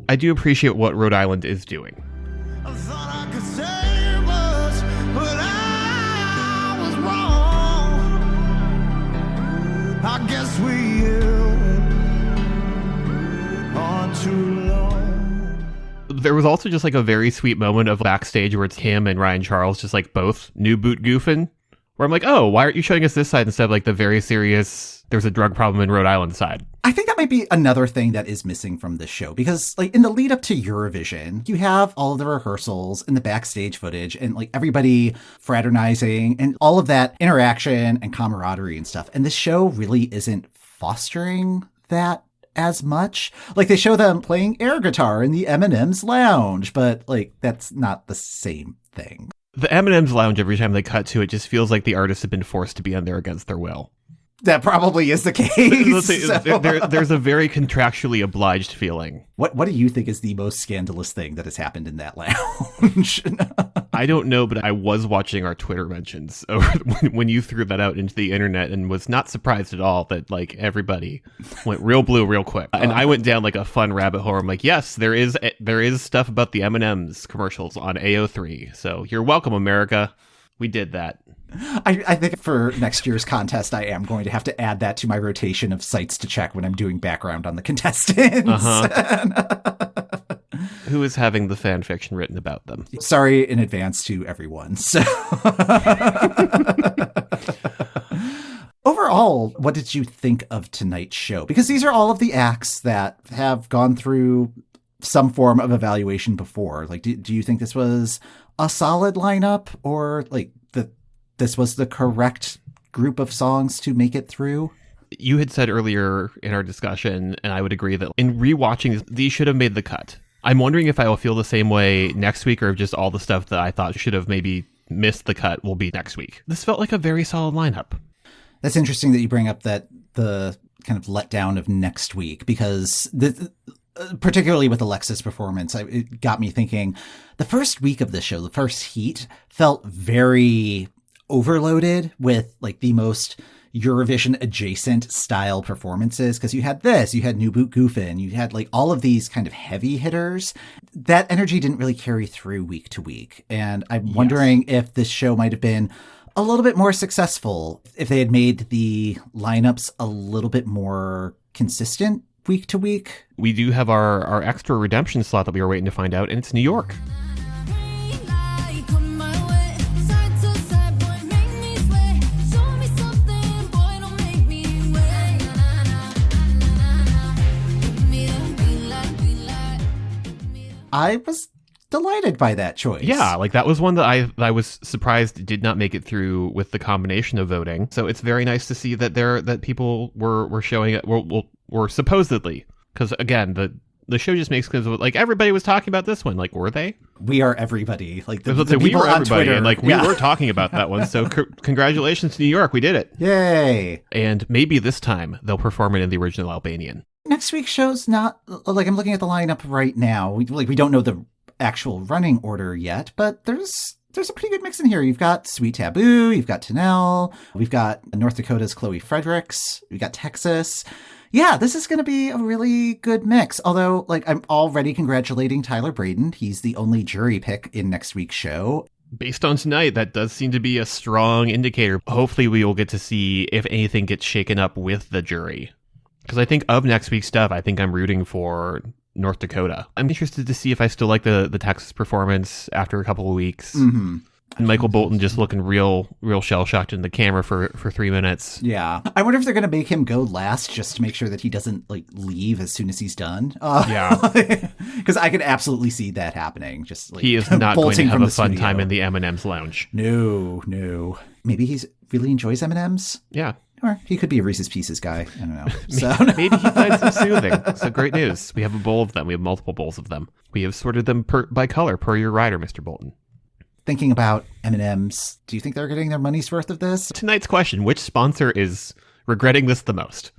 I do appreciate what Rhode Island is doing. I thought I could save us, but I was wrong. I guess we on too long. There was also just like a very sweet moment of backstage where it's him and Ryan Charles just like both new boot goofing, where I'm like, oh, why aren't you showing us this side instead of like the very serious, there's a drug problem in Rhode Island side? I think that might be another thing that is missing from this show, because like in the lead up to Eurovision, you have all of the rehearsals and the backstage footage and like everybody fraternizing and all of that interaction and camaraderie and stuff. And this show really isn't fostering that as much. Like they show them playing air guitar in the M&M's lounge, but like that's not the same thing. The M&M's lounge, every time they cut to it, just feels like the artists have been forced to be on there against their will. That probably is the case. There's a very contractually obliged feeling. What do you think is the most scandalous thing that has happened in that lounge? I don't know, but I was watching our Twitter mentions when you threw that out into the internet and was not surprised at all that like everybody went real blue real quick. And I went down like a fun rabbit hole. I'm like, yes, there is stuff about the M&M's commercials on AO3. So you're welcome, America. We did that. I think for next year's contest, I am going to have to add that to my rotation of sites to check when I'm doing background on the contestants. Who is having the fan fiction written about them? Sorry in advance to everyone. So overall, what did you think of tonight's show? Because these are all of the acts that have gone through some form of evaluation before. Like, do you think this was a solid lineup, or like this was the correct group of songs to make it through? You had said earlier in our discussion, and I would agree, that in rewatching, these should have made the cut. I'm wondering if I will feel the same way next week, or if just all the stuff that I thought should have maybe missed the cut will be next week. This felt like a very solid lineup. That's interesting that you bring up that the kind of letdown of next week, because particularly with Alexa's performance, it got me thinking the first week of the show, the first heat, felt very overloaded with like the most Eurovision-adjacent style performances, because you had New Boot Goofin', you had like all of these kind of heavy hitters. That energy didn't really carry through week to week, and I'm wondering if this show might have been a little bit more successful if they had made the lineups a little bit more consistent week to week. We do have our extra redemption slot that we were waiting to find out, and it's New York. I was delighted by that choice. Yeah, like that was one that I was surprised did not make it through with the combination of voting. So it's very nice to see that people were showing it, were supposedly, because again the show just makes, because like everybody was talking about this one, like were they? We Are Everybody. Like the we people were on everybody, Twitter. and like we were talking about that one. So congratulations to New York, we did it. Yay! And maybe this time they'll perform it in the original Albanian. Next week's show's not like I'm looking at the lineup right now. We don't know the actual running order yet, but there's a pretty good mix in here. You've got Sweet Taboo, you've got Tanel, we've got North Dakota's Chloe Fredericks, we've got Texas. Yeah, this is going to be a really good mix. Although, like, I'm already congratulating Tyler Braden. He's the only jury pick in next week's show. Based on tonight, that does seem to be a strong indicator. Hopefully we will get to see if anything gets shaken up with the jury. Because I think of next week's stuff, I think I'm rooting for North Dakota. I'm interested to see if I still like the Texas performance after a couple of weeks. Mm-hmm. And Michael Bolton just looking real shell-shocked in the camera for 3 minutes. Yeah. I wonder if they're going to make him go last just to make sure that he doesn't, like, leave as soon as he's done. Yeah. Because I could absolutely see that happening. Just like he is not going to have a fun studio. time in the M&M's lounge. No. Maybe he really enjoys M&M's? Yeah. Or he could be a Reese's Pieces guy. I don't know. So Maybe he finds them soothing. So great news. We have a bowl of them. We have multiple bowls of them. We have sorted them by color per your rider, Mr. Bolton. Thinking about M&M's, do you think they're getting their money's worth of this? Tonight's question, which sponsor is regretting this the most?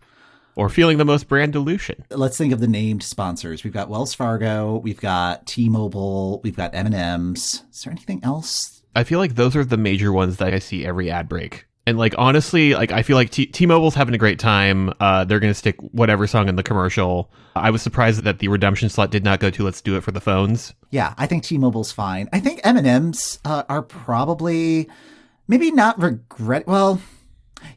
Or feeling the most brand dilution? Let's think of the named sponsors. We've got Wells Fargo, we've got T-Mobile, we've got M&M's. Is there anything else? I feel like those are the major ones that I see every ad break. And like, honestly, like I feel like T-Mobile's having a great time. They're going to stick whatever song in the commercial. I was surprised that the redemption slot did not go to Let's Do It for the Phones. Yeah, I think T-Mobile's fine. I think M&M's are probably maybe not well,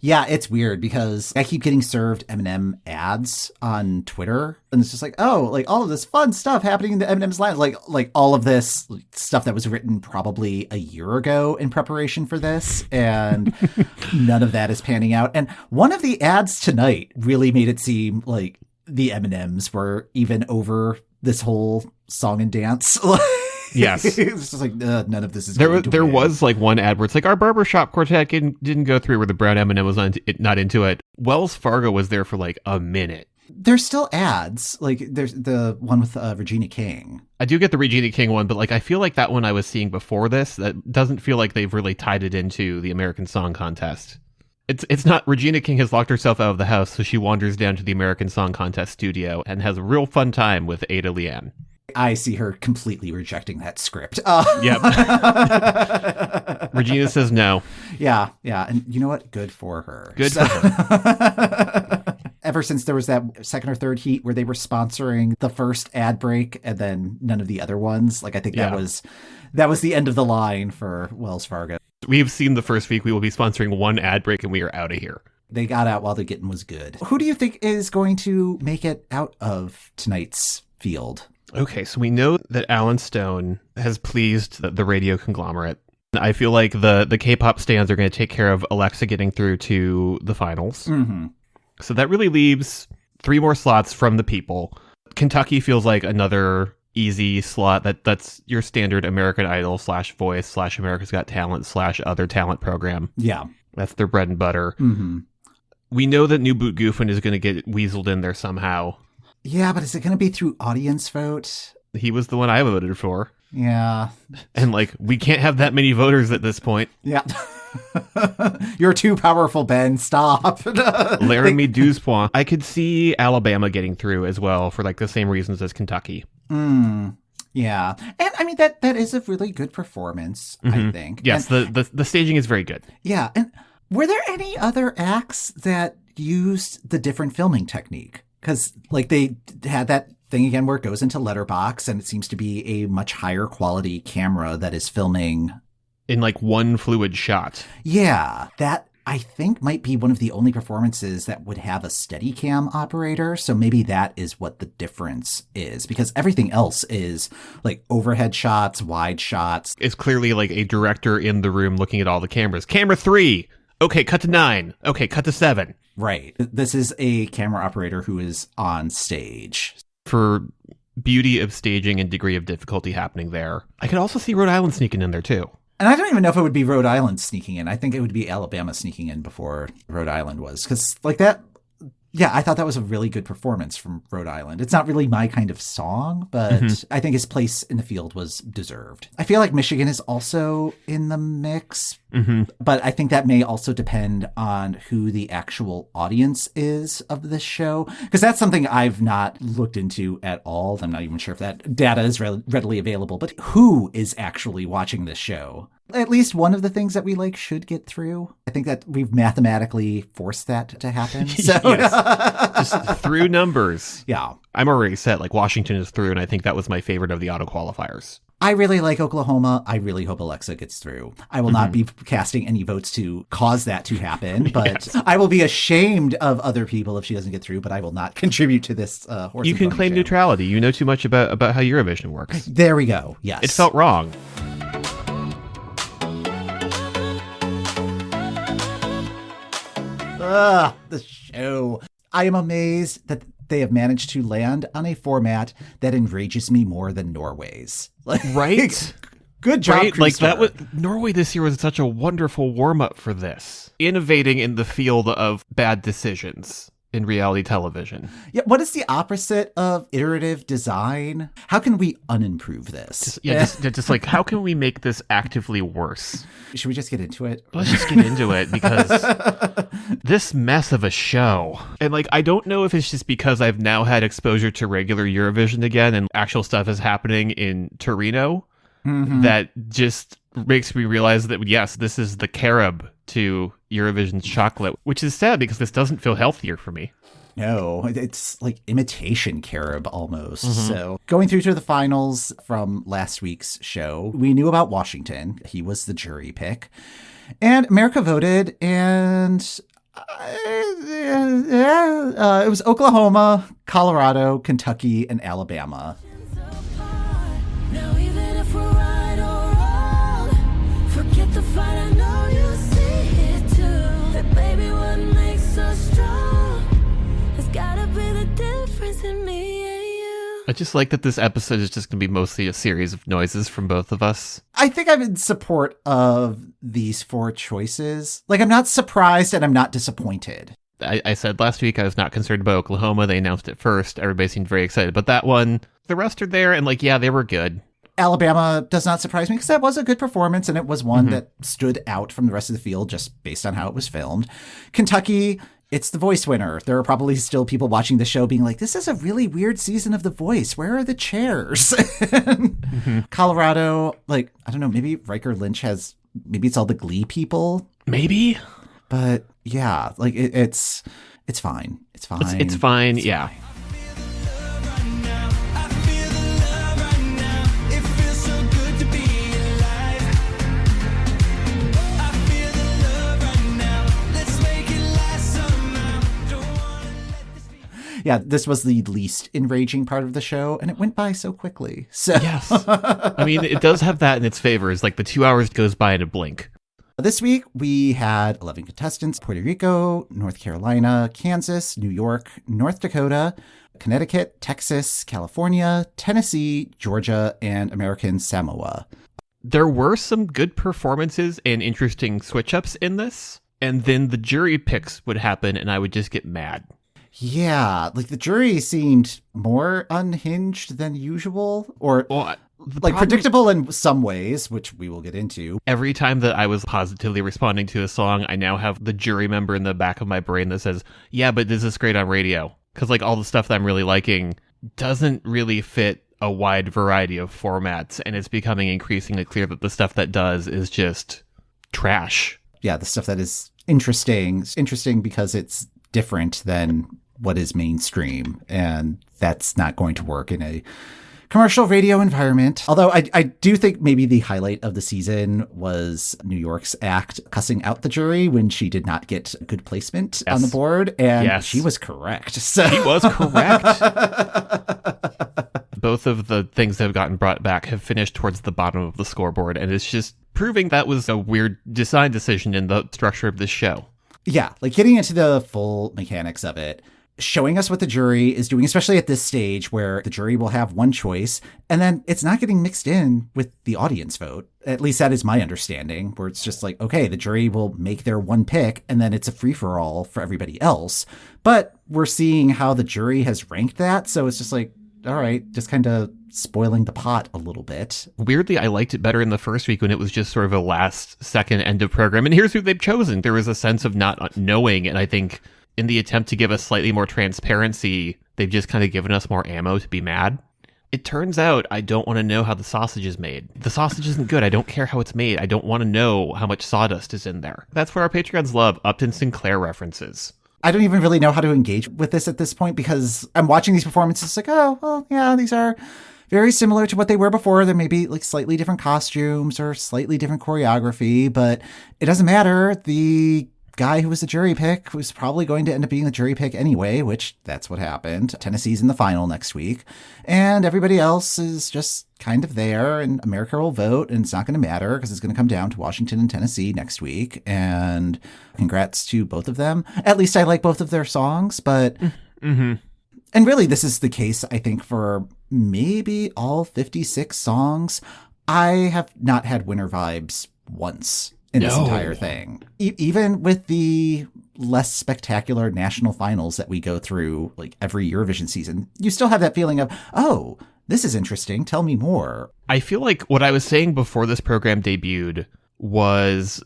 yeah, it's weird because I keep getting served M&M ads on Twitter, and it's just like, oh, like all of this fun stuff happening in the M&M's line, like all of this stuff that was written probably a year ago in preparation for this, and none of that is panning out. And one of the ads tonight really made it seem like the M&M's were even over this whole song and dance. Yes. It's just like, none of this is There was like one ad where it's like, our barbershop quartet didn't go through, where the brown M&M was not into it. Wells Fargo was there for like a minute. There's still ads. Like there's the one with Regina King. I do get the Regina King one, but like I feel like that one I was seeing before this, that doesn't feel like they've really tied it into the American Song Contest. It's not Regina King has locked herself out of the house, so she wanders down to the American Song Contest studio and has a real fun time with Ada Leanne. I see her completely rejecting that script. Yep. Regina says no. Yeah. And you know what? Good for her. Good for her. Ever since there was that second or third heat where they were sponsoring the first ad break and then none of the other ones, like I think that was the end of the line for Wells Fargo. We've seen the first week. We will be sponsoring one ad break and we are out of here. They got out while the getting was good. Who do you think is going to make it out of tonight's field? Okay, so we know that Alan Stone has pleased the radio conglomerate. I feel like the K-pop stans are going to take care of Alexa getting through to the finals. Mm-hmm. So that really leaves 3 more slots from the people. Kentucky feels like another easy slot. That's your standard American Idol /Voice /America's Got Talent /other talent program. Yeah. That's their bread and butter. Mm-hmm. We know that New Boot Goofin is going to get weaseled in there somehow. Yeah, but is it going to be through audience vote? He was the one I voted for. Yeah. And like, we can't have that many voters at this point. Yeah. You're too powerful, Ben. Stop. Laramie Duspoint. I could see Alabama getting through as well for like the same reasons as Kentucky. Yeah. And I mean, that is a really good performance, I think. Yes, and, the staging is very good. Yeah. And were there any other acts that used the different filming technique? Because like they had that thing again where it goes into letterbox and it seems to be a much higher quality camera that is filming in like one fluid shot. Yeah, that I think might be one of the only performances that would have a Steadicam operator. So maybe that is what the difference is, because everything else is like overhead shots, wide shots. It's clearly like a director in the room looking at all the cameras. Camera 3. Okay, cut to 9. Okay, cut to 7. Right. This is a camera operator who is on stage. For beauty of staging and degree of difficulty happening there. I could also see Rhode Island sneaking in there too. And I don't even know if it would be Rhode Island sneaking in. I think it would be Alabama sneaking in before Rhode Island was. Because like that Yeah, I thought that was a really good performance from Rhode Island. It's not really my kind of song, but I think his place in the field was deserved. I feel like Michigan is also in the mix, but I think that may also depend on who the actual audience is of this show, because that's something I've not looked into at all. I'm not even sure if that data is readily available, but who is actually watching this show? At least one of the things that we like should get through. I think that we've mathematically forced that to happen. So. Yes. Just through numbers. Yeah. I'm already set. Like, Washington is through, and I think that was my favorite of the auto qualifiers. I really like Oklahoma. I really hope Alexa gets through. I will not be casting any votes to cause that to happen, but Yes. I will be ashamed of other people if she doesn't get through, but I will not contribute to this horse. You and can pony claim show. neutrality. You know too much about how Eurovision works. There we go. Yes. It felt wrong. The show. I am amazed that they have managed to land on a format that enrages me more than Norway's. Like, Right? Good job, Right? Like, Christopher. that was Norway this year was such a wonderful warm-up for this. Innovating in the field of bad decisions in reality television. Yeah, what is the opposite of iterative design? How can we unimprove this? Just like, how can we make this actively worse? Should we just get into it? Let's just get into it, because this mess of a show. And like, I don't know if it's just because I've now had exposure to regular Eurovision again and actual stuff is happening in Torino that just makes me realize that, yes, this is the carob to Eurovision's chocolate, which is sad because this doesn't feel healthier for me. No, it's like imitation carob almost. So going through to the finals from last week's show, we knew about Washington. He was the jury pick. And America voted, and it was Oklahoma, Colorado, Kentucky, and Alabama. Now even if we're right or wrong, forget the fight, I know you see it too. But baby, what makes us strong has gotta be the difference in me and you. I just like that this episode is just going to be mostly a series of noises from both of us. I think I'm in support of these four choices. Like, I'm not surprised and I'm not disappointed. I said last week I was not concerned about Oklahoma. They announced it first. Everybody seemed very excited. But that one, the rest are there, and like, yeah, they were good. Alabama does not surprise me because that was a good performance, and it was one that stood out from the rest of the field just based on how it was filmed. Kentucky, it's the Voice winner. There are probably still people watching the show being like, this is a really weird season of The Voice. Where are the chairs? Colorado, like, I don't know, maybe Riker Lynch has, maybe it's all the Glee people. Maybe? But yeah, like it's fine. It's fine. It's fine, yeah. Yeah, this was the least enraging part of the show, and it went by so quickly. So Yes. I mean, it does have that in its favor. It's like the 2 hours goes by in a blink. This week, we had 11 contestants: Puerto Rico, North Carolina, Kansas, New York, North Dakota, Connecticut, Texas, California, Tennessee, Georgia, and American Samoa. There were some good performances and interesting switch-ups in this, and then the jury picks would happen, and I would just get mad. Yeah, like the jury seemed more unhinged than usual, or Well, the like problem is predictable in some ways, which we will get into. every time that I was positively responding to a song, I now have the jury member in the back of my brain that says, yeah, but this is great on radio. Because like all the stuff that I'm really liking doesn't really fit a wide variety of formats, and it's becoming increasingly clear that the stuff that does is just trash. Yeah, the stuff that is interesting. It's interesting because it's different than what is mainstream, and that's not going to work in a commercial radio environment. Although I do think maybe the highlight of the season was New York's act cussing out the jury when she did not get a good placement on the board, and she was correct. So He was correct. Both of the things that have gotten brought back have finished towards the bottom of the scoreboard, and it's just proving that was a weird design decision in the structure of this show. yeah, like getting into the full mechanics of it. showing us what the jury is doing, especially at this stage where the jury will have one choice, and then it's not getting mixed in with the audience vote. At least that is my understanding, where it's just like, okay, the jury will make their one pick, and then it's a free-for-all for everybody else. But we're seeing how the jury has ranked that, so it's just like, all right, just kind of spoiling the pot a little bit. Weirdly, I liked it better in the first week when it was just sort of a last-second end of program. And here's who they've chosen. There was a sense of not knowing, and I think in the attempt to give us slightly more transparency, they've just kind of given us more ammo to be mad. It turns out I don't want to know how the sausage is made. The sausage isn't good. I don't care how it's made. I don't want to know how much sawdust is in there. That's what our Patreons love, Upton Sinclair references. I don't even really know how to engage with this at this point because I'm watching these performances like, oh, well, yeah, these are very similar to what they were before. There may be like slightly different costumes or slightly different choreography, but it doesn't matter. The guy who was the jury pick was probably going to end up being the jury pick anyway, which that's what happened. Tennessee's in the final next week, and everybody else is just kind of there, and America will vote, and it's not going to matter because it's going to come down to Washington and Tennessee next week. And congrats to both of them. At least I like both of their songs, but and really this is the case, I think, for maybe all 56 songs. I have not had winter vibes once in this entire thing. Even with the less spectacular national finals that we go through like every Eurovision season, you still have that feeling of, oh, this is interesting. Tell me more. I feel like what I was saying before this program debuted was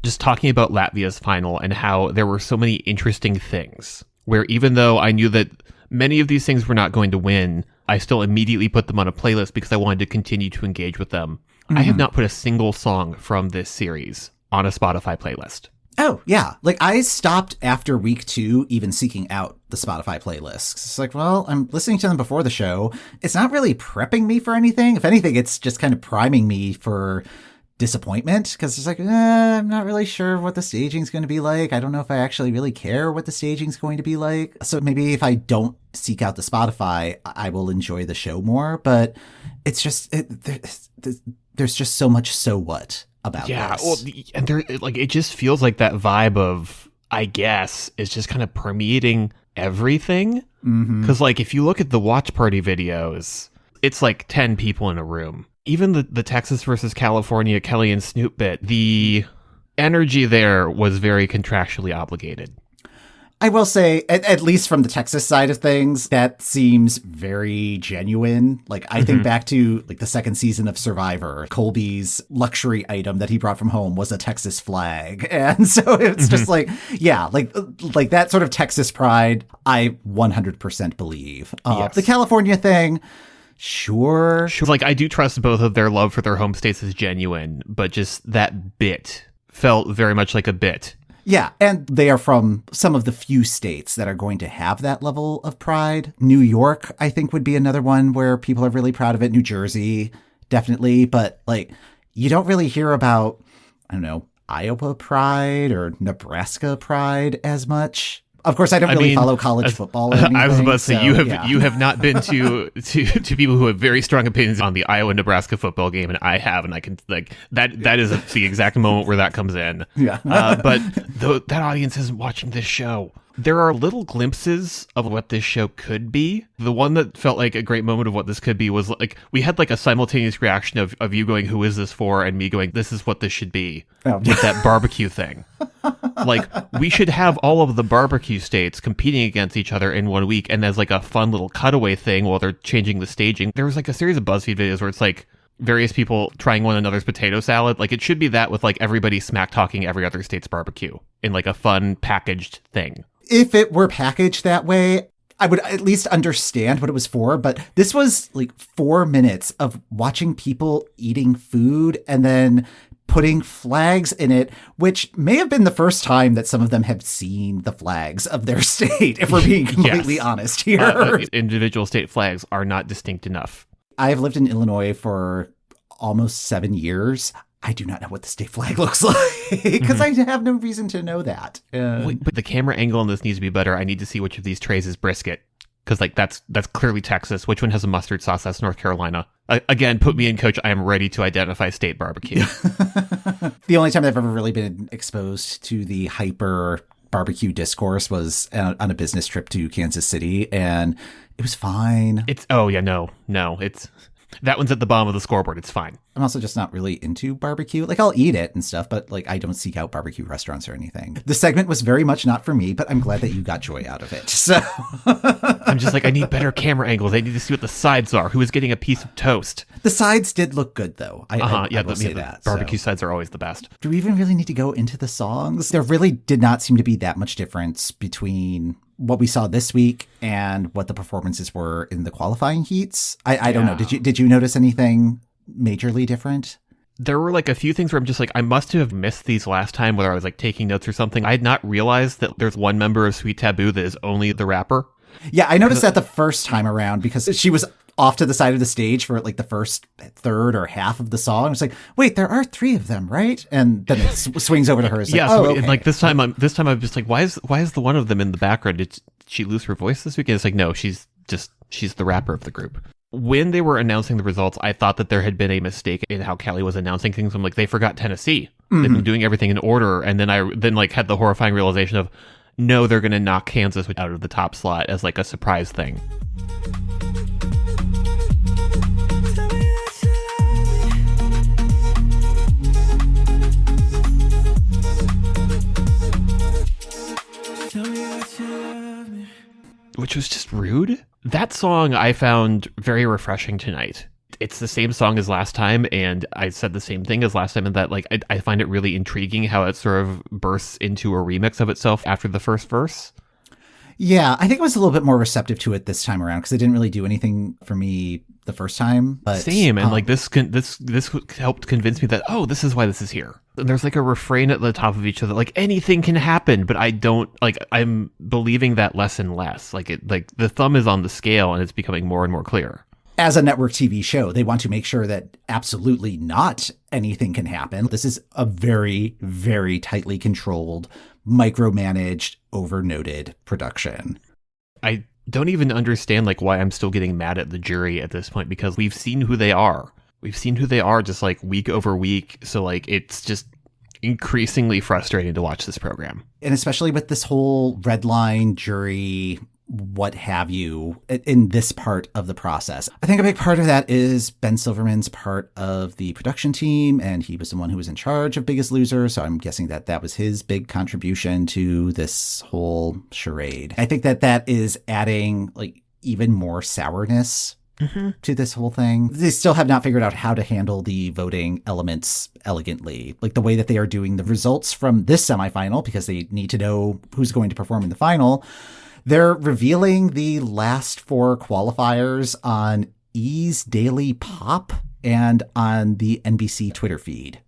just talking about Latvia's final and how there were so many interesting things where even though I knew that many of these things were not going to win, I still immediately put them on a playlist because I wanted to continue to engage with them. I have not put a single song from this series on a Spotify playlist. Oh, yeah. Like, I stopped after week 2 even seeking out the Spotify playlists. It's like, well, I'm listening to them before the show. It's not really prepping me for anything. If anything, it's just kind of priming me for disappointment because it's like, I'm not really sure what the staging's going to be like. I don't know if I actually really care what the staging's going to be like. So maybe if I don't seek out the Spotify, I will enjoy the show more. But it's just, there's just so much so what about this. Well, and there, like, it just feels like that vibe of, I guess, is just kind of permeating everything. Because, like, if you look at the watch party videos, it's like 10 people in a room. Even the Texas versus California Kelly and Snoop bit, the energy there was very contractually obligated. I will say, at least from the Texas side of things, that seems very genuine. Like, I think back to like the second season of Survivor, Colby's luxury item that he brought from home was a Texas flag. And so it's just like, yeah, like that sort of Texas pride, I 100% believe. Yes. The California thing, sure. Like, I do trust both of their love for their home states is genuine, but just that bit felt very much like a bit. Yeah, and they are from some of the few states that are going to have that level of pride. New York, I think, would be another one where people are really proud of it. New Jersey, definitely. But, like, you don't really hear about, I don't know, Iowa pride or Nebraska pride as much. Of course, I don't really follow college football or anything. I was about to say, so, you have not been to people who have very strong opinions on the Iowa-Nebraska football game, and I have, and I can, like, that is the exact moment where that comes in. Yeah. But that audience isn't watching this show. There are little glimpses of what this show could be. The one that felt like a great moment of what this could be was like, we had like a simultaneous reaction of you going, who is this for? And me going, this is what this should be. Oh. With that barbecue thing. Like, we should have all of the barbecue states competing against each other in 1 week. And as like a fun little cutaway thing while they're changing the staging. There was like a series of BuzzFeed videos where it's like various people trying one another's potato salad. Like, it should be that with like everybody smack talking every other state's barbecue in like a fun packaged thing. If it were packaged that way, I would at least understand what it was for. But this was like 4 minutes of watching people eating food and then putting flags in it, which may have been the first time that some of them have seen the flags of their state, if we're being completely honest here. Individual state flags are not distinct enough. I've lived in Illinois for almost 7 years. I do not know what the state flag looks like because I have no reason to know that. Wait, but the camera angle on this needs to be better. I need to see which of these trays is brisket because like that's clearly Texas. Which one has a mustard sauce? That's North Carolina. Again, put me in, coach. I am ready to identify state barbecue. The only time I've ever really been exposed to the hyper barbecue discourse was on a business trip to Kansas City, and it was fine. It's that one's at the bottom of the scoreboard. It's fine. I'm also just not really into barbecue. Like, I'll eat it and stuff, but like, I don't seek out barbecue restaurants or anything. The segment was very much not for me, but I'm glad that you got joy out of it. So I'm just like, I need better camera angles. I need to see what the sides are. Who is getting a piece of toast? the sides did look good, though. I will say that. Barbecue So. sides are always the best. Do we even really need to go into the songs? There really did not seem to be that much difference between what we saw this week and what the performances were in the qualifying heats. I don't know. Did you notice anything majorly different? There were like a few things where I'm just like, I must have missed these last time, whether I was like taking notes or something. I had not realized that there's one member of Sweet Taboo that is only the rapper. Yeah, I noticed that the first time around because she was off to the side of the stage for like the first third or half of the song. It's like, wait, there are three of them, right? And then it swings over to her. It's like, okay. And like this time I'm just like, why is the one of them in the background? Did she lose her voice this week? And it's like, no, she's the rapper of the group. When they were announcing the results, I thought that there had been a mistake in how Kelly was announcing things. I'm like, they forgot Tennessee. Mm-hmm. They've been doing everything in order. And then I like had the horrifying realization of, no, they're going to knock Kansas out of the top slot as like a surprise thing. Which was just rude. That song I found very refreshing tonight. It's the same song as last time, and I said the same thing as last time, in that like I find it really intriguing how it sort of bursts into a remix of itself after the first verse. Yeah, I think I was a little bit more receptive to it this time around because it didn't really do anything for me the first time. But, same, and like this helped convince me that, oh, this is why this is here. And there's like a refrain at the top of each other, like anything can happen, but I'm believing that less and less. Like the thumb is on the scale, and it's becoming more and more clear. As a network TV show, they want to make sure that absolutely not anything can happen. This is a very, very tightly controlled, micromanaged, overnoted production. I don't even understand like why I'm still getting mad at the jury at this point, because we've seen who they are. We've seen who they are just like week over week. So like it's just increasingly frustrating to watch this program. And especially with this whole red line jury, what have you, in this part of the process. I think a big part of that is Ben Silverman's part of the production team, and he was the one who was in charge of Biggest Loser, so I'm guessing that was his big contribution to this whole charade. I think that is adding like even more sourness to this whole thing. They still have not figured out how to handle the voting elements elegantly, like the way that they are doing the results from this semifinal, because they need to know who's going to perform in the final. They're revealing the last four qualifiers on E's Daily Pop and on the NBC Twitter feed,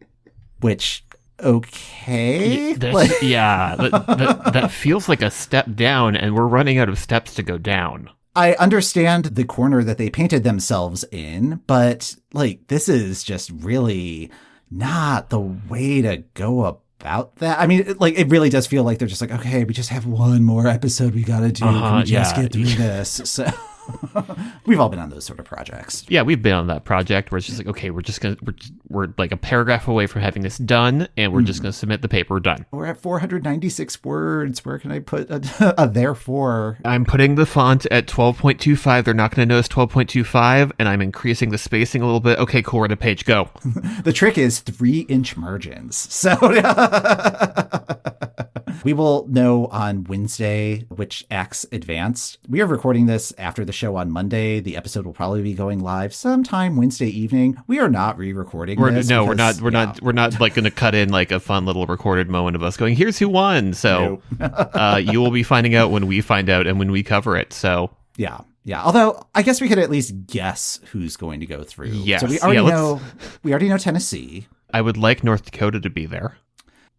which, okay. That feels like a step down, and we're running out of steps to go down. I understand the corner that they painted themselves in, but like, this is just really not the way to go about that. I mean, it really does feel like they're just like, okay, we just have one more episode we gotta do. Can we just get through this? So we've all been on those sort of projects. Yeah, we've been on that project where it's just like, okay, we're like a paragraph away from having this done, and we're just gonna submit the paper. Done. We're at 496 words. Where can I put a therefore? I'm putting the font at 12.25. They're not gonna notice 12.25, and I'm increasing the spacing a little bit. Okay, cool, we're at a page. Go. The trick is 3-inch margins. So we will know on Wednesday which acts advanced. We are recording this after the show on Monday. The episode will probably be going live sometime Wednesday evening. We are not re-recording this. No, we're not like going to cut in like a fun little recorded moment of us going, here's who won. So you will be finding out when we find out and when we cover it. So yeah. Although I guess we could at least guess who's going to go through. Yes. So we already know Tennessee. I would like North Dakota to be there.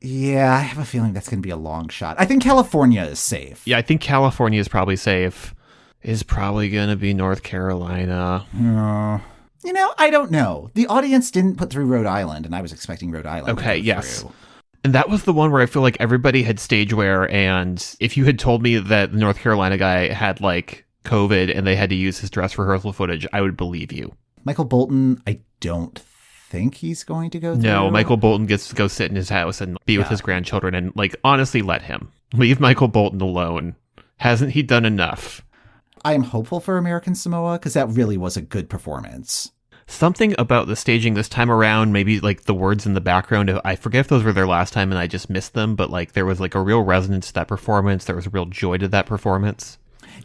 Yeah, I have a feeling that's going to be a long shot. I think California is safe. Yeah, I think California is probably safe. Is probably going to be North Carolina. I don't know. The audience didn't put through Rhode Island, and I was expecting Rhode Island. Okay, yes. Through. And that was the one where I feel like everybody had stage wear, and if you had told me that the North Carolina guy had like COVID and they had to use his dress rehearsal footage, I would believe you. Michael Bolton, I don't think he's going to go through. No, Michael Bolton gets to go sit in his house and be with his grandchildren, and like honestly, let him. Leave Michael Bolton alone. Hasn't he done enough? I am hopeful for American Samoa because that really was a good performance. Something about the staging this time around, maybe like the words in the background, I forget if those were there last time and I just missed them, but like there was like a real resonance to that performance. There was a real joy to that performance.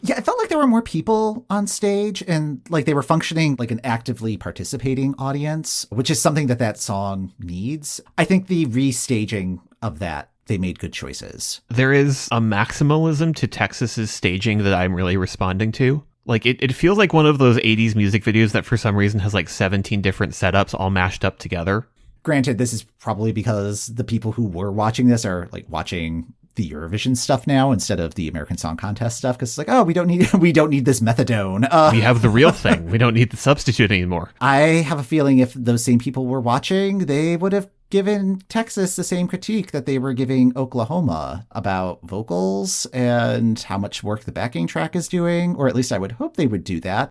Yeah, it felt like there were more people on stage and like they were functioning like an actively participating audience, which is something that song needs. I think the restaging of that, they made good choices. There is a maximalism to Texas's staging that I'm really responding to. Like, it feels like one of those 80s music videos that for some reason has like 17 different setups all mashed up together. Granted, this is probably because the people who were watching this are like watching the Eurovision stuff now instead of the American Song Contest stuff, because it's like, oh, we don't need this methadone. We have the real thing. We don't need the substitute anymore. I have a feeling if those same people were watching, they would have given Texas the same critique that they were giving Oklahoma about vocals and how much work the backing track is doing, or at least I would hope they would do that.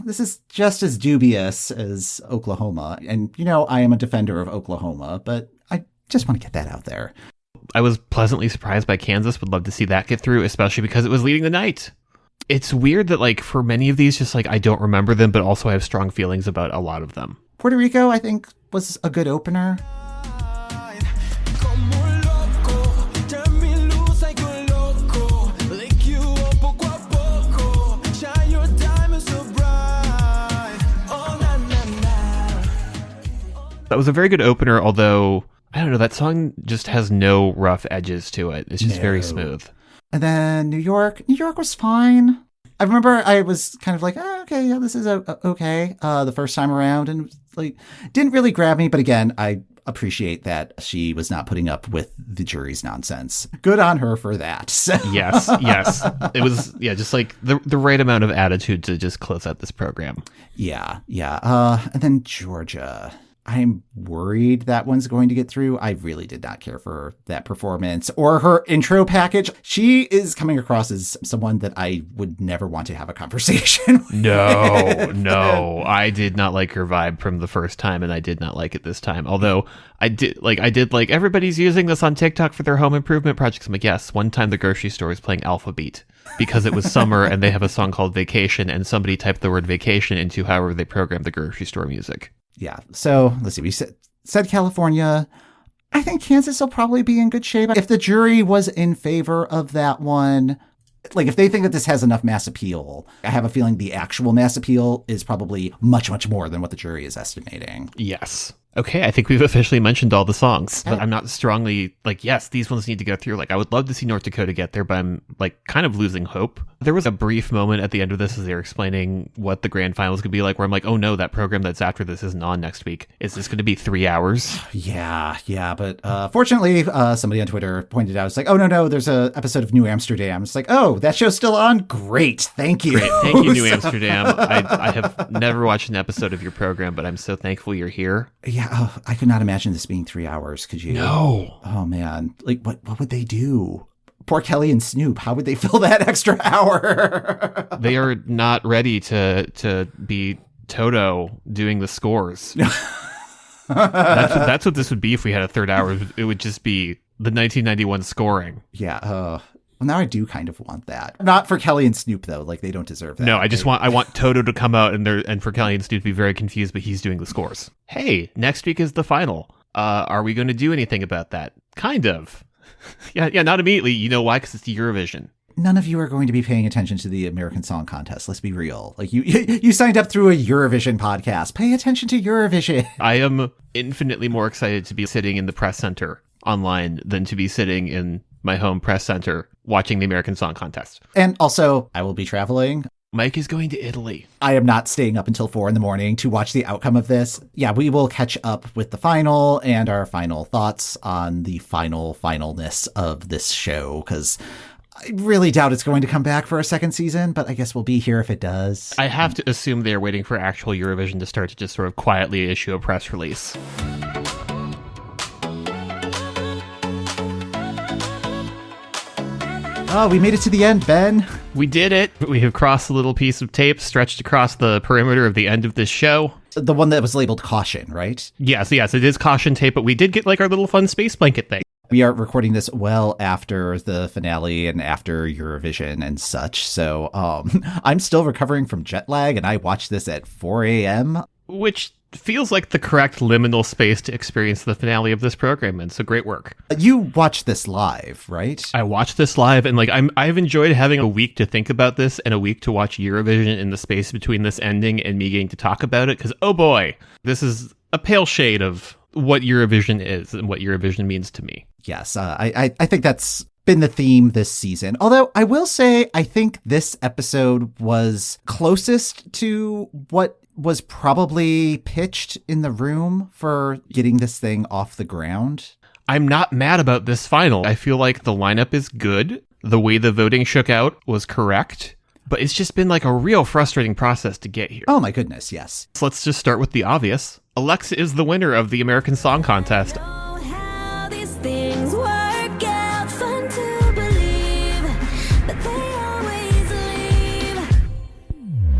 This is just as dubious as Oklahoma. And, you know, I am a defender of Oklahoma, but I just want to get that out there. I was pleasantly surprised by Kansas. Would love to see that get through, especially because it was leading the night. It's weird that, like, for many of these, just like I don't remember them, but also I have strong feelings about a lot of them. Puerto Rico, I think, was a good opener. That was a very good opener, although, I don't know, that song just has no rough edges to it. It's just very smooth. And then New York was fine. I remember I was kind of like, oh, okay, yeah, this is okay the first time around, and like didn't really grab me. But again, I appreciate that she was not putting up with the jury's nonsense. Good on her for that. So. Yes. It was, just like the right amount of attitude to just close out this program. Yeah. And then Georgia. I'm worried that one's going to get through. I really did not care for that performance or her intro package. She is coming across as someone that I would never want to have a conversation with. No. I did not like her vibe from the first time, and I did not like it this time. Although I did like everybody's using this on TikTok for their home improvement projects. I'm like, yes, one time the grocery store was playing Alphabeat because it was summer and they have a song called Vacation, and somebody typed the word vacation into however they programmed the grocery store music. Yeah. So let's see. We said California. I think Kansas will probably be in good shape. If the jury was in favor of that one, like if they think that this has enough mass appeal, I have a feeling the actual mass appeal is probably much, much more than what the jury is estimating. Yes. Okay, I think we've officially mentioned all the songs, but I'm not strongly like, yes, these ones need to go through. Like, I would love to see North Dakota get there, but I'm like kind of losing hope. There was a brief moment at the end of this as they were explaining what the grand finals could be like, where I'm like, oh no, that program that's after this isn't on next week. Is this going to be 3 hours? Yeah. But fortunately, somebody on Twitter pointed out, it's like, oh no, there's a episode of New Amsterdam. It's like, oh, that show's still on? Great. Thank you. Great. Thank you, New Amsterdam. I have never watched an episode of your program, but I'm so thankful you're here. Yeah, I could not imagine this being 3 hours. Could you? No. Oh man, like what would they do? Poor Kelly and Snoop. How would they fill that extra hour? They are not ready to be Toto doing the scores. That's what this would be if we had a third hour. It would just be the 1991 scoring. Yeah. Well, now I do kind of want that. Not for Kelly and Snoop though. Like they don't deserve that. No, I want Toto to come out and for Kelly and Snoop to be very confused, but he's doing the scores. Hey, next week is the final. Are we going to do anything about that? Kind of. Yeah, not immediately. You know why? Because it's the Eurovision. None of you are going to be paying attention to the American Song Contest. Let's be real. Like you signed up through a Eurovision podcast. Pay attention to Eurovision. I am infinitely more excited to be sitting in the press center online than to be sitting in my home press center watching the American Song Contest. And also, I will be traveling. Mike is going to Italy. I am not staying up until 4 a.m. to watch the outcome of this. Yeah, we will catch up with the final and our final thoughts on the finalness of this show, because I really doubt it's going to come back for a second season, but I guess we'll be here if it does. I have to assume they're waiting for actual Eurovision to start to just sort of quietly issue a press release. Oh, we made it to the end, Ben. We did it. We have crossed a little piece of tape stretched across the perimeter of the end of this show. The one that was labeled caution, right? Yes, it is caution tape, but we did get like our little fun space blanket thing. We are recording this well after the finale and after Eurovision and such. So I'm still recovering from jet lag, and I watched this at 4 a.m. Which feels like the correct liminal space to experience the finale of this program in. So great work. You watched this live, right? I watched this live, and I've enjoyed having a week to think about this and a week to watch Eurovision in the space between this ending and me getting to talk about it. Because, oh boy, this is a pale shade of what Eurovision is and what Eurovision means to me. Yes, I think that's been the theme this season. Although I will say, I think this episode was closest to what was probably pitched in the room for getting this thing off the ground. I'm not mad about this final. I feel like the lineup is good. The way the voting shook out was correct. But it's just been like a real frustrating process to get here. Oh my goodness, yes. So let's just start with the obvious. Alexa is the winner of the American Song Contest. Know how these things work out. Fun to believe, but they always leave.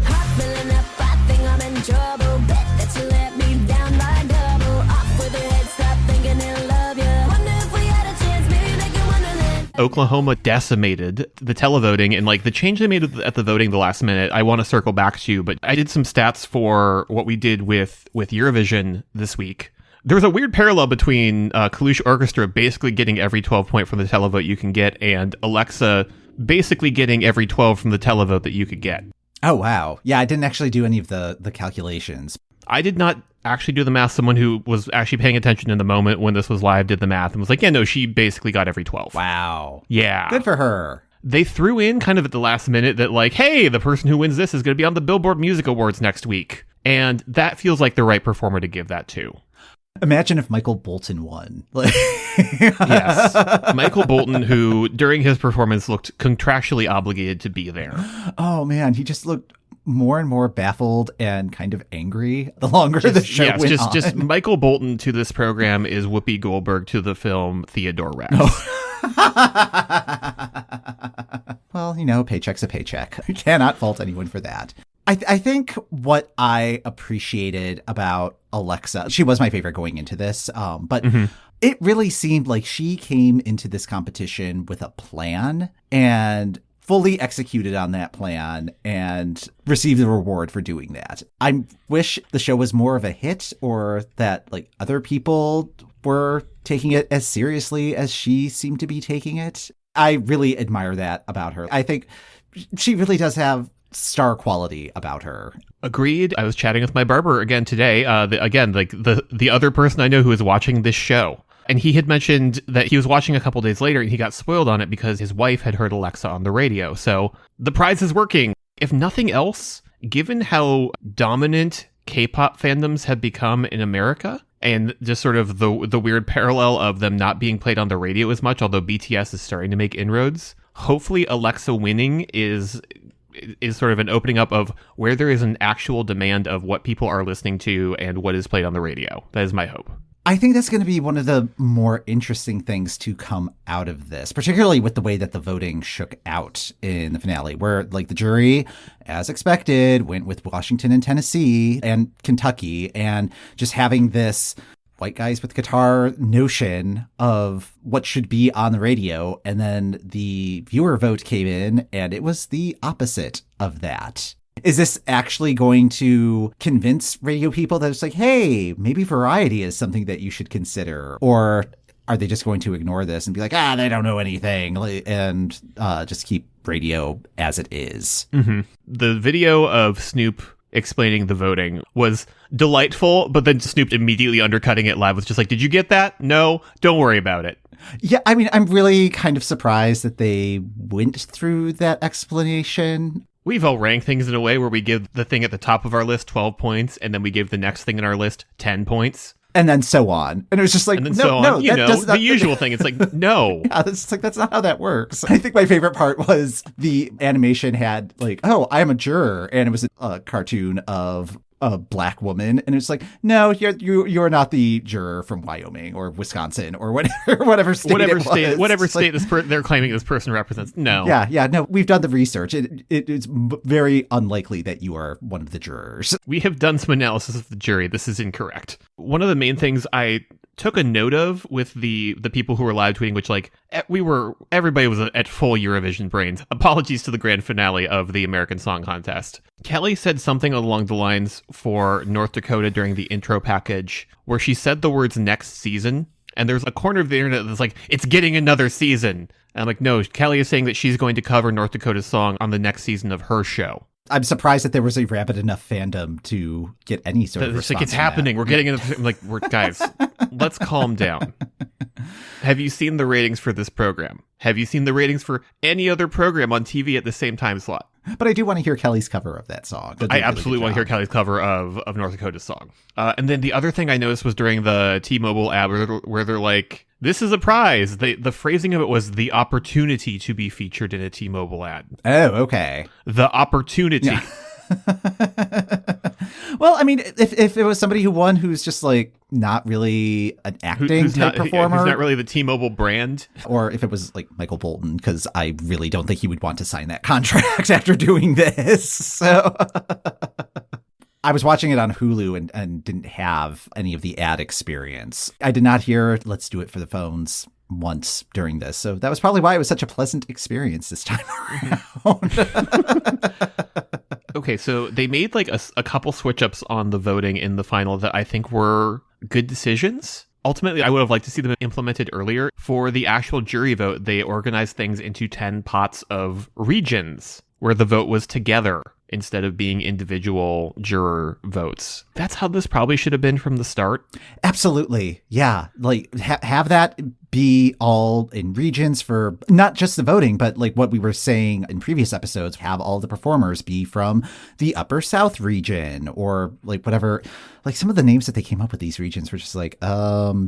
Heart filling up, I think I'm in trouble. Bet that you let me down by double. Off with your head, stop thinking they'll love you. Wonder if we had a chance, maybe they can Wonderland. Oklahoma decimated the televoting, and like the change they made at the voting the last minute, I want to circle back to, but I did some stats for what we did with Eurovision this week. There was a weird parallel between Kalush Orchestra basically getting every 12 point from the televote you can get, and Alexa basically getting every 12 from the televote that you could get. Oh, wow. Yeah, I didn't actually do any of the calculations. I did not actually do the math. Someone who was actually paying attention in the moment when this was live did the math and was like, yeah, no, she basically got every 12. Wow. Yeah. Good for her. They threw in kind of at the last minute that like, hey, the person who wins this is going to be on the Billboard Music Awards next week. And that feels like the right performer to give that to. Imagine if Michael Bolton won. Yes. Michael Bolton, who during his performance looked contractually obligated to be there. Oh, man. He just looked more and more baffled and kind of angry the longer the show went on. Just Michael Bolton to this program is Whoopi Goldberg to the film Theodore Rex. Well, paycheck's a paycheck. You cannot fault anyone for that. I think what I appreciated about Alexa, she was my favorite going into this, but it really seemed like she came into this competition with a plan and fully executed on that plan and received the reward for doing that. I wish the show was more of a hit, or that like other people were taking it as seriously as she seemed to be taking it. I really admire that about her. I think she really does have star quality about her. Agreed. I was chatting with my barber again today. The other person I know who is watching this show. And he had mentioned that he was watching a couple days later and he got spoiled on it because his wife had heard Alexa on the radio. So the prize is working. If nothing else, given how dominant K-pop fandoms have become in America, and just sort of the weird parallel of them not being played on the radio as much, although BTS is starting to make inroads, hopefully Alexa winning is sort of an opening up of where there is an actual demand of what people are listening to and what is played on the radio. That is my hope. I think that's going to be one of the more interesting things to come out of this, particularly with the way that the voting shook out in the finale, where like the jury, as expected, went with Washington and Tennessee and Kentucky, and just having this white guys with guitar notion of what should be on the radio. And then the viewer vote came in and it was the opposite of that. Is this actually going to convince radio people that it's like, hey, maybe variety is something that you should consider? Or are they just going to ignore this and be like, they don't know anything, and just keep radio as it is? Mm-hmm. The video of Snoop explaining the voting was delightful, but then Snoop immediately undercutting it live was just like, did you get that? No, don't worry about it. Yeah, I mean, I'm really kind of surprised that they went through that explanation. We've all ranked things in a way where we give the thing at the top of our list 12 points, and then we give the next thing in our list 10 points. And then so on. And it was just like, the usual thing. It's like, no. Yeah, that's not how that works. I think my favorite part was the animation had like, oh, I'm a juror. And it was a cartoon of a black woman, and it's like, no, you're not the juror from Wyoming or Wisconsin or whatever state they're claiming this person represents. No, no, we've done the research. It's very unlikely that you are one of the jurors. We have done some analysis of the jury. This is incorrect. One of the main things I took a note of with the people who were live tweeting, which like everybody was at full Eurovision brains. Apologies to the grand finale of the American Song Contest. Kelly said something along the lines for North Dakota during the intro package where she said the words next season. And there's a corner of the internet that's like, it's getting another season. And I'm like, no, Kelly is saying that she's going to cover North Dakota's song on the next season of her show. I'm surprised that there was a rabid enough fandom to get any sort of response. Like, it's happening. We're getting into like, guys, let's calm down. Have you seen the ratings for this program? Have you seen the ratings for any other program on TV at the same time slot? But I do want to hear Kelly's cover of that song. I absolutely want to hear Kelly's cover of North Dakota's song. And then the other thing I noticed was during the T-Mobile ad where they're like, this is a prize. The phrasing of it was the opportunity to be featured in a T-Mobile ad. Oh, okay. The opportunity. Yeah. Well, I mean, if it was somebody who won who's just like not really an acting type performer, who's not really the T-Mobile brand, or if it was like Michael Bolton, because I really don't think he would want to sign that contract after doing this. So I was watching it on Hulu and didn't have any of the ad experience. I did not hear "Let's Do It for the Phones" once during this, so that was probably why it was such a pleasant experience this time around. Okay, so they made like a couple switch-ups on the voting in the final that I think were good decisions. Ultimately, I would have liked to see them implemented earlier. For the actual jury vote, they organized things into 10 pots of regions where the vote was together instead of being individual juror votes. That's how this probably should have been from the start. Absolutely. Yeah. Like have that be all in regions for not just the voting, but like what we were saying in previous episodes, have all the performers be from the Upper South region or like whatever. Like some of the names that they came up with these regions were just like,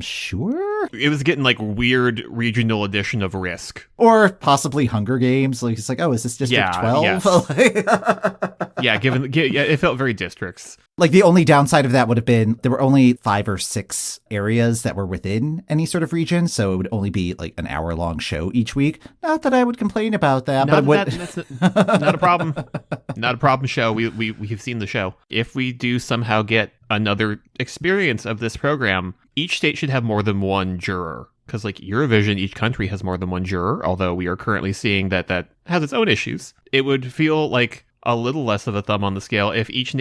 sure. It was getting like weird regional edition of Risk. Or possibly Hunger Games. Like it's like, oh, is this District 12? Yes. Yeah, it felt very districts. Like the only downside of that would have been there were only 5 or 6 areas that were within any sort of region. So it would only be like an hour-long show each week. Not that I would complain about that, that's not a problem. Not a problem show. We've seen the show. If we do somehow get another experience of this program, each state should have more than one juror. Because like Eurovision, each country has more than one juror, although we are currently seeing that has its own issues. It would feel like a little less of a thumb on the scale if each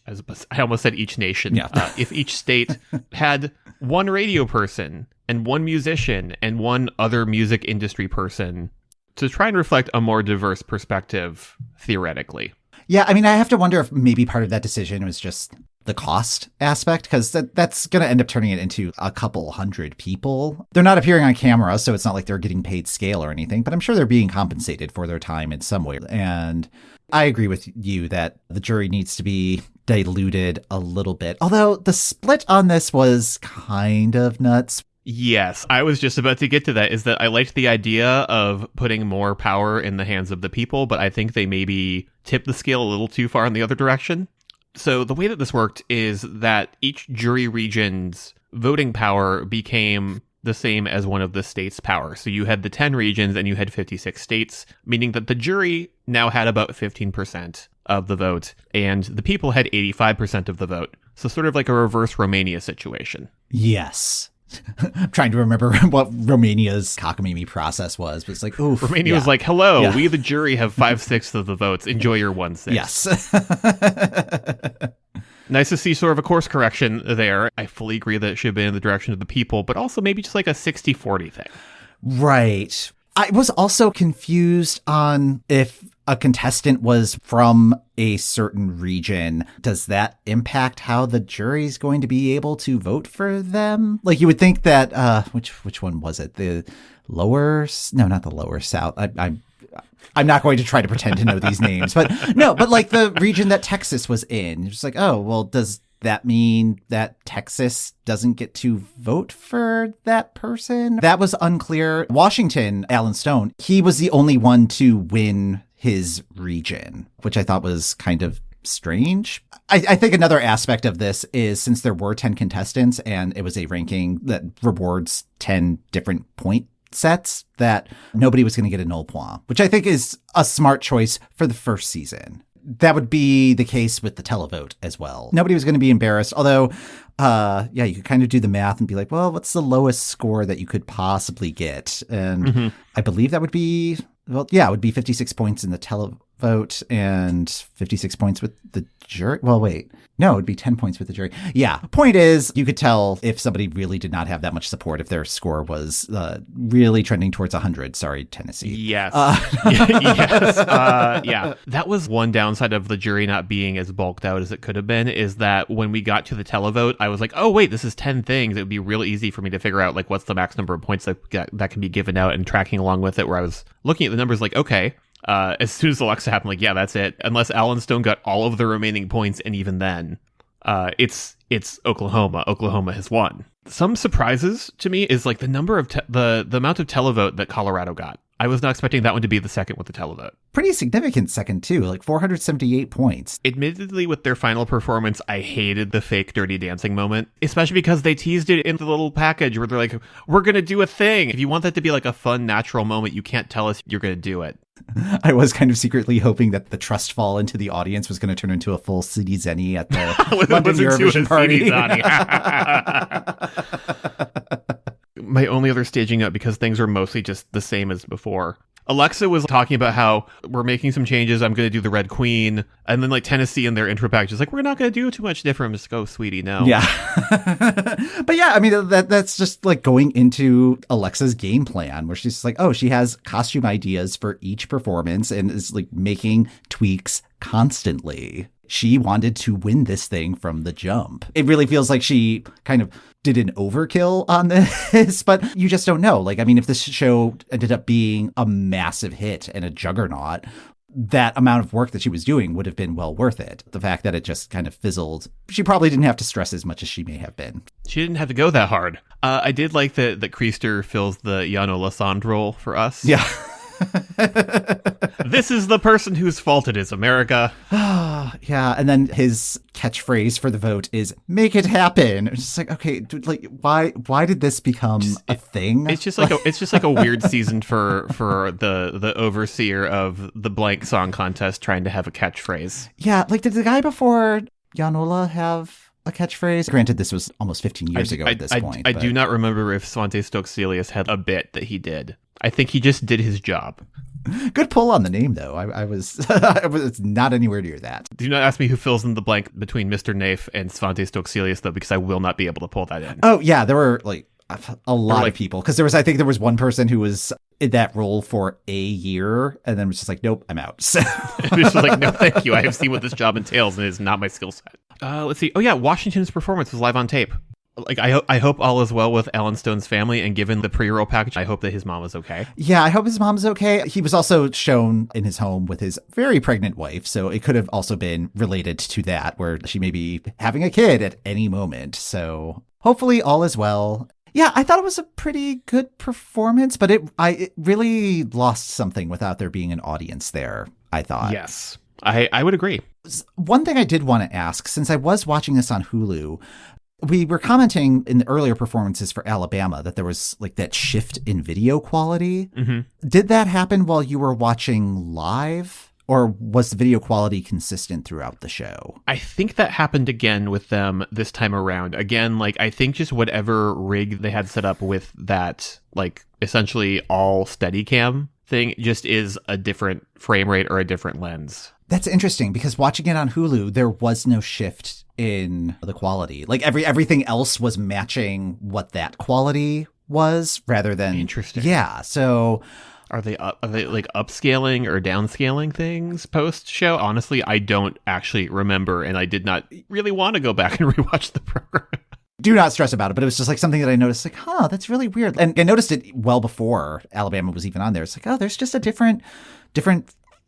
I almost said each nation. Yeah. If each state had one radio person and one musician and one other music industry person to try and reflect a more diverse perspective theoretically. Yeah, I mean, I have to wonder if maybe part of that decision was just the cost aspect, because that's going to end up turning it into a couple hundred people. They're not appearing on camera, so it's not like they're getting paid scale or anything, but I'm sure they're being compensated for their time in some way. And I agree with you that the jury needs to be diluted a little bit, although the split on this was kind of nuts. Yes, I was just about to get to that, is that I liked the idea of putting more power in the hands of the people, but I think they maybe tipped the scale a little too far in the other direction. So the way that this worked is that each jury region's voting power became the same as one of the state's power. So you had the 10 regions and you had 56 states, meaning that the jury now had about 15% of the vote and the people had 85% of the vote. So sort of like a reverse Romania situation. Yes. I'm trying to remember what Romania's cockamamie process was, but it's like, oof. Romania was like, hello, we the jury have 5/6 of the votes. Enjoy your 1/6. Yes. Nice to see sort of a course correction there. I fully agree that it should have been in the direction of the people, but also maybe just like a 60-40 thing. Right. I was also confused on if a contestant was from a certain region. Does that impact how the jury's going to be able to vote for them? Like you would think that, which one was it? The lower, no, not the lower south. I'm not going to try to pretend to know these names, but no, but like the region that Texas was in, you're just like, oh, well, does that mean that Texas doesn't get to vote for that person? That was unclear. Washington, Alan Stone, he was the only one to win his region, which I thought was kind of strange. I think another aspect of this is since there were 10 contestants and it was a ranking that rewards 10 different point sets, that nobody was going to get a null point, which I think is a smart choice for the first season. that would be the case with the televote as well. Nobody was going to be embarrassed, although, you could kind of do the math and be like, well, what's the lowest score that you could possibly get? And I believe that would be, it would be 56 points in the televote and 56 points with the jury. Well, wait. No, it would be 10 points with the jury. Yeah. Point is, you could tell if somebody really did not have that much support, if their score was really trending towards 100. Sorry, Tennessee. Yes. Yes. Yeah. That was one downside of the jury not being as bulked out as it could have been, is that when we got to the televote, I was like, oh, wait, this is 10 things. It would be real easy for me to figure out, like, what's the max number of points that can be given out, and tracking along with it, where I was looking at the numbers like, okay, as soon as Alexa happened, like, yeah, that's it. Unless Alan Stone got all of the remaining points, and even then, it's Oklahoma. Oklahoma has won. Some surprises to me is like the number of the amount of televote that Colorado got. I was not expecting that one to be the second with the televote. Pretty significant second, too, like 478 points. Admittedly, with their final performance, I hated the fake Dirty Dancing moment, especially because they teased it in the little package where they're like, we're going to do a thing. If you want that to be like a fun, natural moment, you can't tell us you're going to do it. I was kind of secretly hoping that the trust fall into the audience was going to turn into a full City Zenny at the London Eurovision party. My only other staging up, because things are mostly just the same as before. Alexa was talking about how we're making some changes. I'm going to do the Red Queen. And then like Tennessee in their intro package is like, we're not going to do too much different. I'm just go, sweetie, no. Yeah. But yeah, I mean, that's just like going into Alexa's game plan, where she's like, oh, she has costume ideas for each performance and is like making tweaks constantly. She wanted to win this thing from the jump. It really feels like she kind of did an overkill on this, but you just don't know. Like, I mean, if this show ended up being a massive hit and a juggernaut, that amount of work that she was doing would have been well worth it. The fact that it just kind of fizzled, she probably didn't have to stress as much as she may have been. She didn't have to go that hard. I did like that Kriester fills the Yano Lassand role for us. Yeah. This is the person whose fault it is, America. Yeah, and then his catchphrase for the vote is "Make it happen." It's just like, okay, dude, like why did this become a thing? It's just like a weird season for the overseer of the blank song contest trying to have a catchphrase. Yeah, like did the guy before Yanola have a catchphrase? Granted, this was almost 15 years ago at this point. I do not remember if Svante Stokes-Celius had a bit that he did. I think he just did his job. Good pull on the name, though. I was not anywhere near that. Do not ask me who fills in the blank between Mr. Naif and Svante Stokes-Celius, though, because I will not be able to pull that in. Oh, yeah, there were like a lot of people, because I think there was one person who was in that role for a year and then was just like, nope, I'm out. So this was like, no, thank you. I have seen what this job entails, and it is not my skill set. Let's see. Oh yeah, Washington's performance was live on tape. Like, I hope all is well with Alan Stone's family, and given the pre-roll package, I hope that his mom is okay. Yeah, I hope his mom's okay. He was also shown in his home with his very pregnant wife, so it could have also been related to that, where she may be having a kid at any moment. So hopefully all is well. Yeah, I thought it was a pretty good performance, but it really lost something without there being an audience there, I thought. Yes, I would agree. One thing I did want to ask, since I was watching this on Hulu, we were commenting in the earlier performances for Alabama that there was like that shift in video quality. Mm-hmm. Did that happen while you were watching live, or was the video quality consistent throughout the show? I think that happened again with them this time around. Again, like, I think just whatever rig they had set up with that, like, essentially all Steadicam thing just is a different frame rate or a different lens. That's interesting, because watching it on Hulu, there was no shift in the quality. Like everything else was matching what that quality was, rather than interesting. Yeah. So are they like upscaling or downscaling things post show? Honestly, I don't actually remember, and I did not really want to go back and rewatch the program. Do not stress about it, but it was just like something that I noticed, like, that's really weird. And I noticed it well before Alabama was even on there. It's like, oh, there's just a different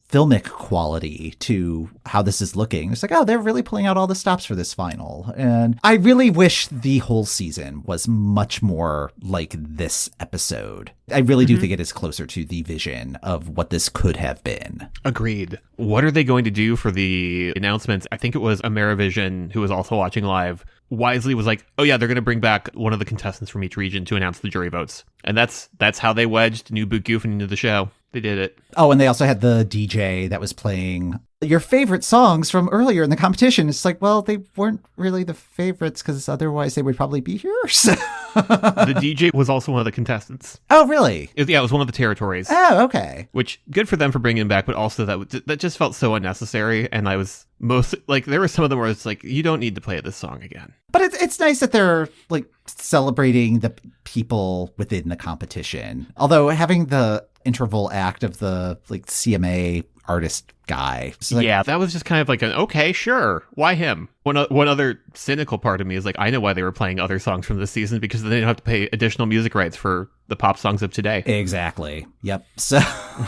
filmic quality to how this is looking. It's like, oh, they're really pulling out all the stops for this final. And I really wish the whole season was much more like this episode. I really do think it is closer to the vision of what this could have been. Agreed. What are they going to do for the announcements? I think it was Amerivision, who was also watching live, wisely was like, oh yeah, they're going to bring back one of the contestants from each region to announce the jury votes. And that's how they wedged New Boot Goofing into the show. They did it. Oh, and they also had the DJ that was playing your favorite songs from earlier in the competition. It's like, well, they weren't really the favorites because otherwise they would probably be here. So. The DJ was also one of the contestants. Oh, really? It was one of the territories. Oh, okay. Which, good for them for bringing him back, but also that just felt so unnecessary. And I was there were some of them where it's like, you don't need to play this song again. But it's nice that they're like celebrating the people within the competition. Although having the interval act of the like CMA artist guy. So Yeah, that was just kind of like an, okay, sure. Why him? One other cynical part of me is like, I know why they were playing other songs from this season, because they didn't have to pay additional music rights for the pop songs of today. Exactly. Yep. So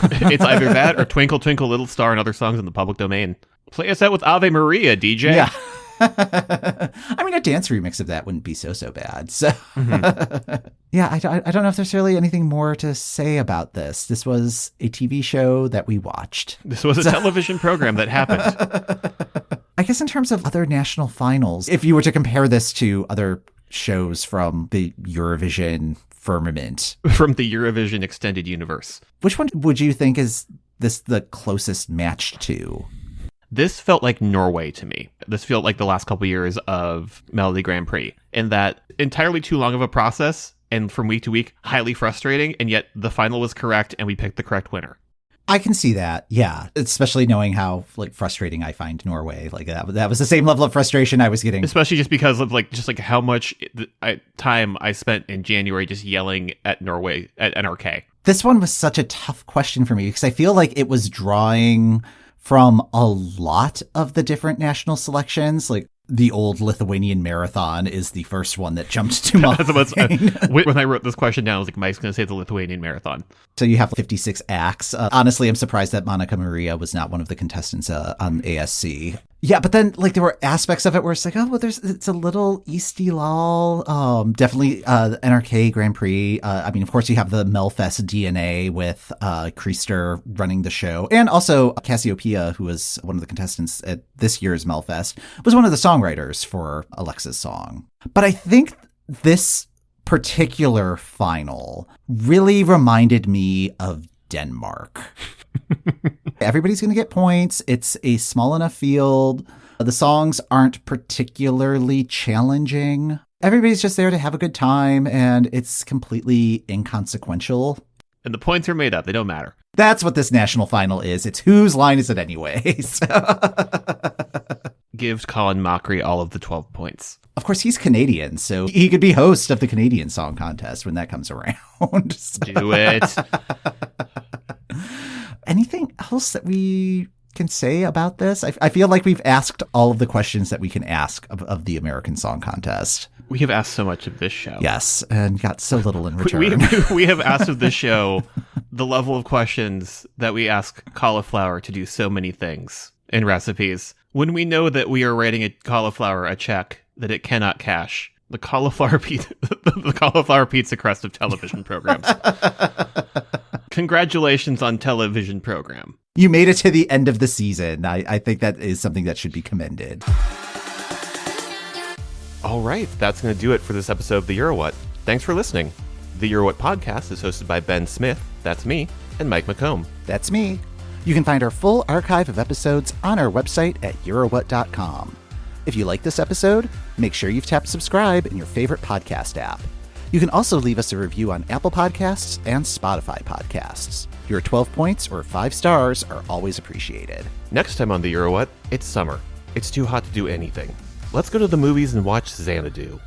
It's either that or Twinkle Twinkle Little Star and other songs in the public domain. Play us out with Ave Maria, DJ. Yeah. I mean, a dance remix of that wouldn't be so bad. So, yeah, I don't know if there's really anything more to say about this. This was a TV show that we watched. This was a television program that happened. I guess in terms of other national finals, if you were to compare this to other shows from the Eurovision firmament. From the Eurovision extended universe. Which one would you think is this the closest match to? This felt like Norway to me. This felt like the last couple years of Melody Grand Prix, in that entirely too long of a process, and from week to week, highly frustrating, and yet the final was correct and we picked the correct winner. I can see that, yeah. Especially knowing how like frustrating I find Norway. Like that was the same level of frustration I was getting. Especially just because of like how much time I spent in January just yelling at Norway at NRK. This one was such a tough question for me because I feel like it was drawing from a lot of the different national selections. Like the old Lithuanian marathon is the first one that jumped to mind. When I wrote this question down, I was like, Mike's going to say the Lithuanian marathon. So you have 56 acts. Honestly, I'm surprised that Monica Maria was not one of the contestants on ASC. Yeah, but then like there were aspects of it where it's like, oh, well, it's a little Easty Lol. Definitely NRK Grand Prix. I mean, of course, you have the Melfest DNA with Kriester running the show. And also Cassiopeia, who was one of the contestants at this year's Melfest, was one of the songwriters for Alexa's song. But I think this particular final really reminded me of Denmark. Everybody's going to get points. It's a small enough field. The songs aren't particularly challenging. Everybody's just there to have a good time, and it's completely inconsequential. And the points are made up. They don't matter. That's what this national final is. It's whose line is it anyways? Gives Colin Mockery all of the 12 points. Of course, he's Canadian, so he could be host of the Canadian Song Contest when that comes around. So. Do it. Anything else that we can say about this? I feel like we've asked all of the questions that we can ask of the American Song Contest. We have asked so much of this show. Yes, and got so little in return. We have asked of this show the level of questions that we ask cauliflower to do so many things in recipes. When we know that we are writing a cauliflower a check that it cannot cash. The cauliflower pizza crust of television programs. Congratulations on television program. You made it to the end of the season. I think that is something that should be commended. All right, that's going to do it for this episode of the EuroWhat. Thanks for listening. The EuroWhat podcast is hosted by Ben Smith, that's me, and Mike McComb. That's me. You can find our full archive of episodes on our website at EuroWhat.com. If you like this episode, make sure you've tapped subscribe in your favorite podcast app. You can also leave us a review on Apple Podcasts and Spotify Podcasts. Your 12 points or 5 stars are always appreciated. Next time on the EuroWhat, it's summer. It's too hot to do anything. Let's go to the movies and watch Xanadu.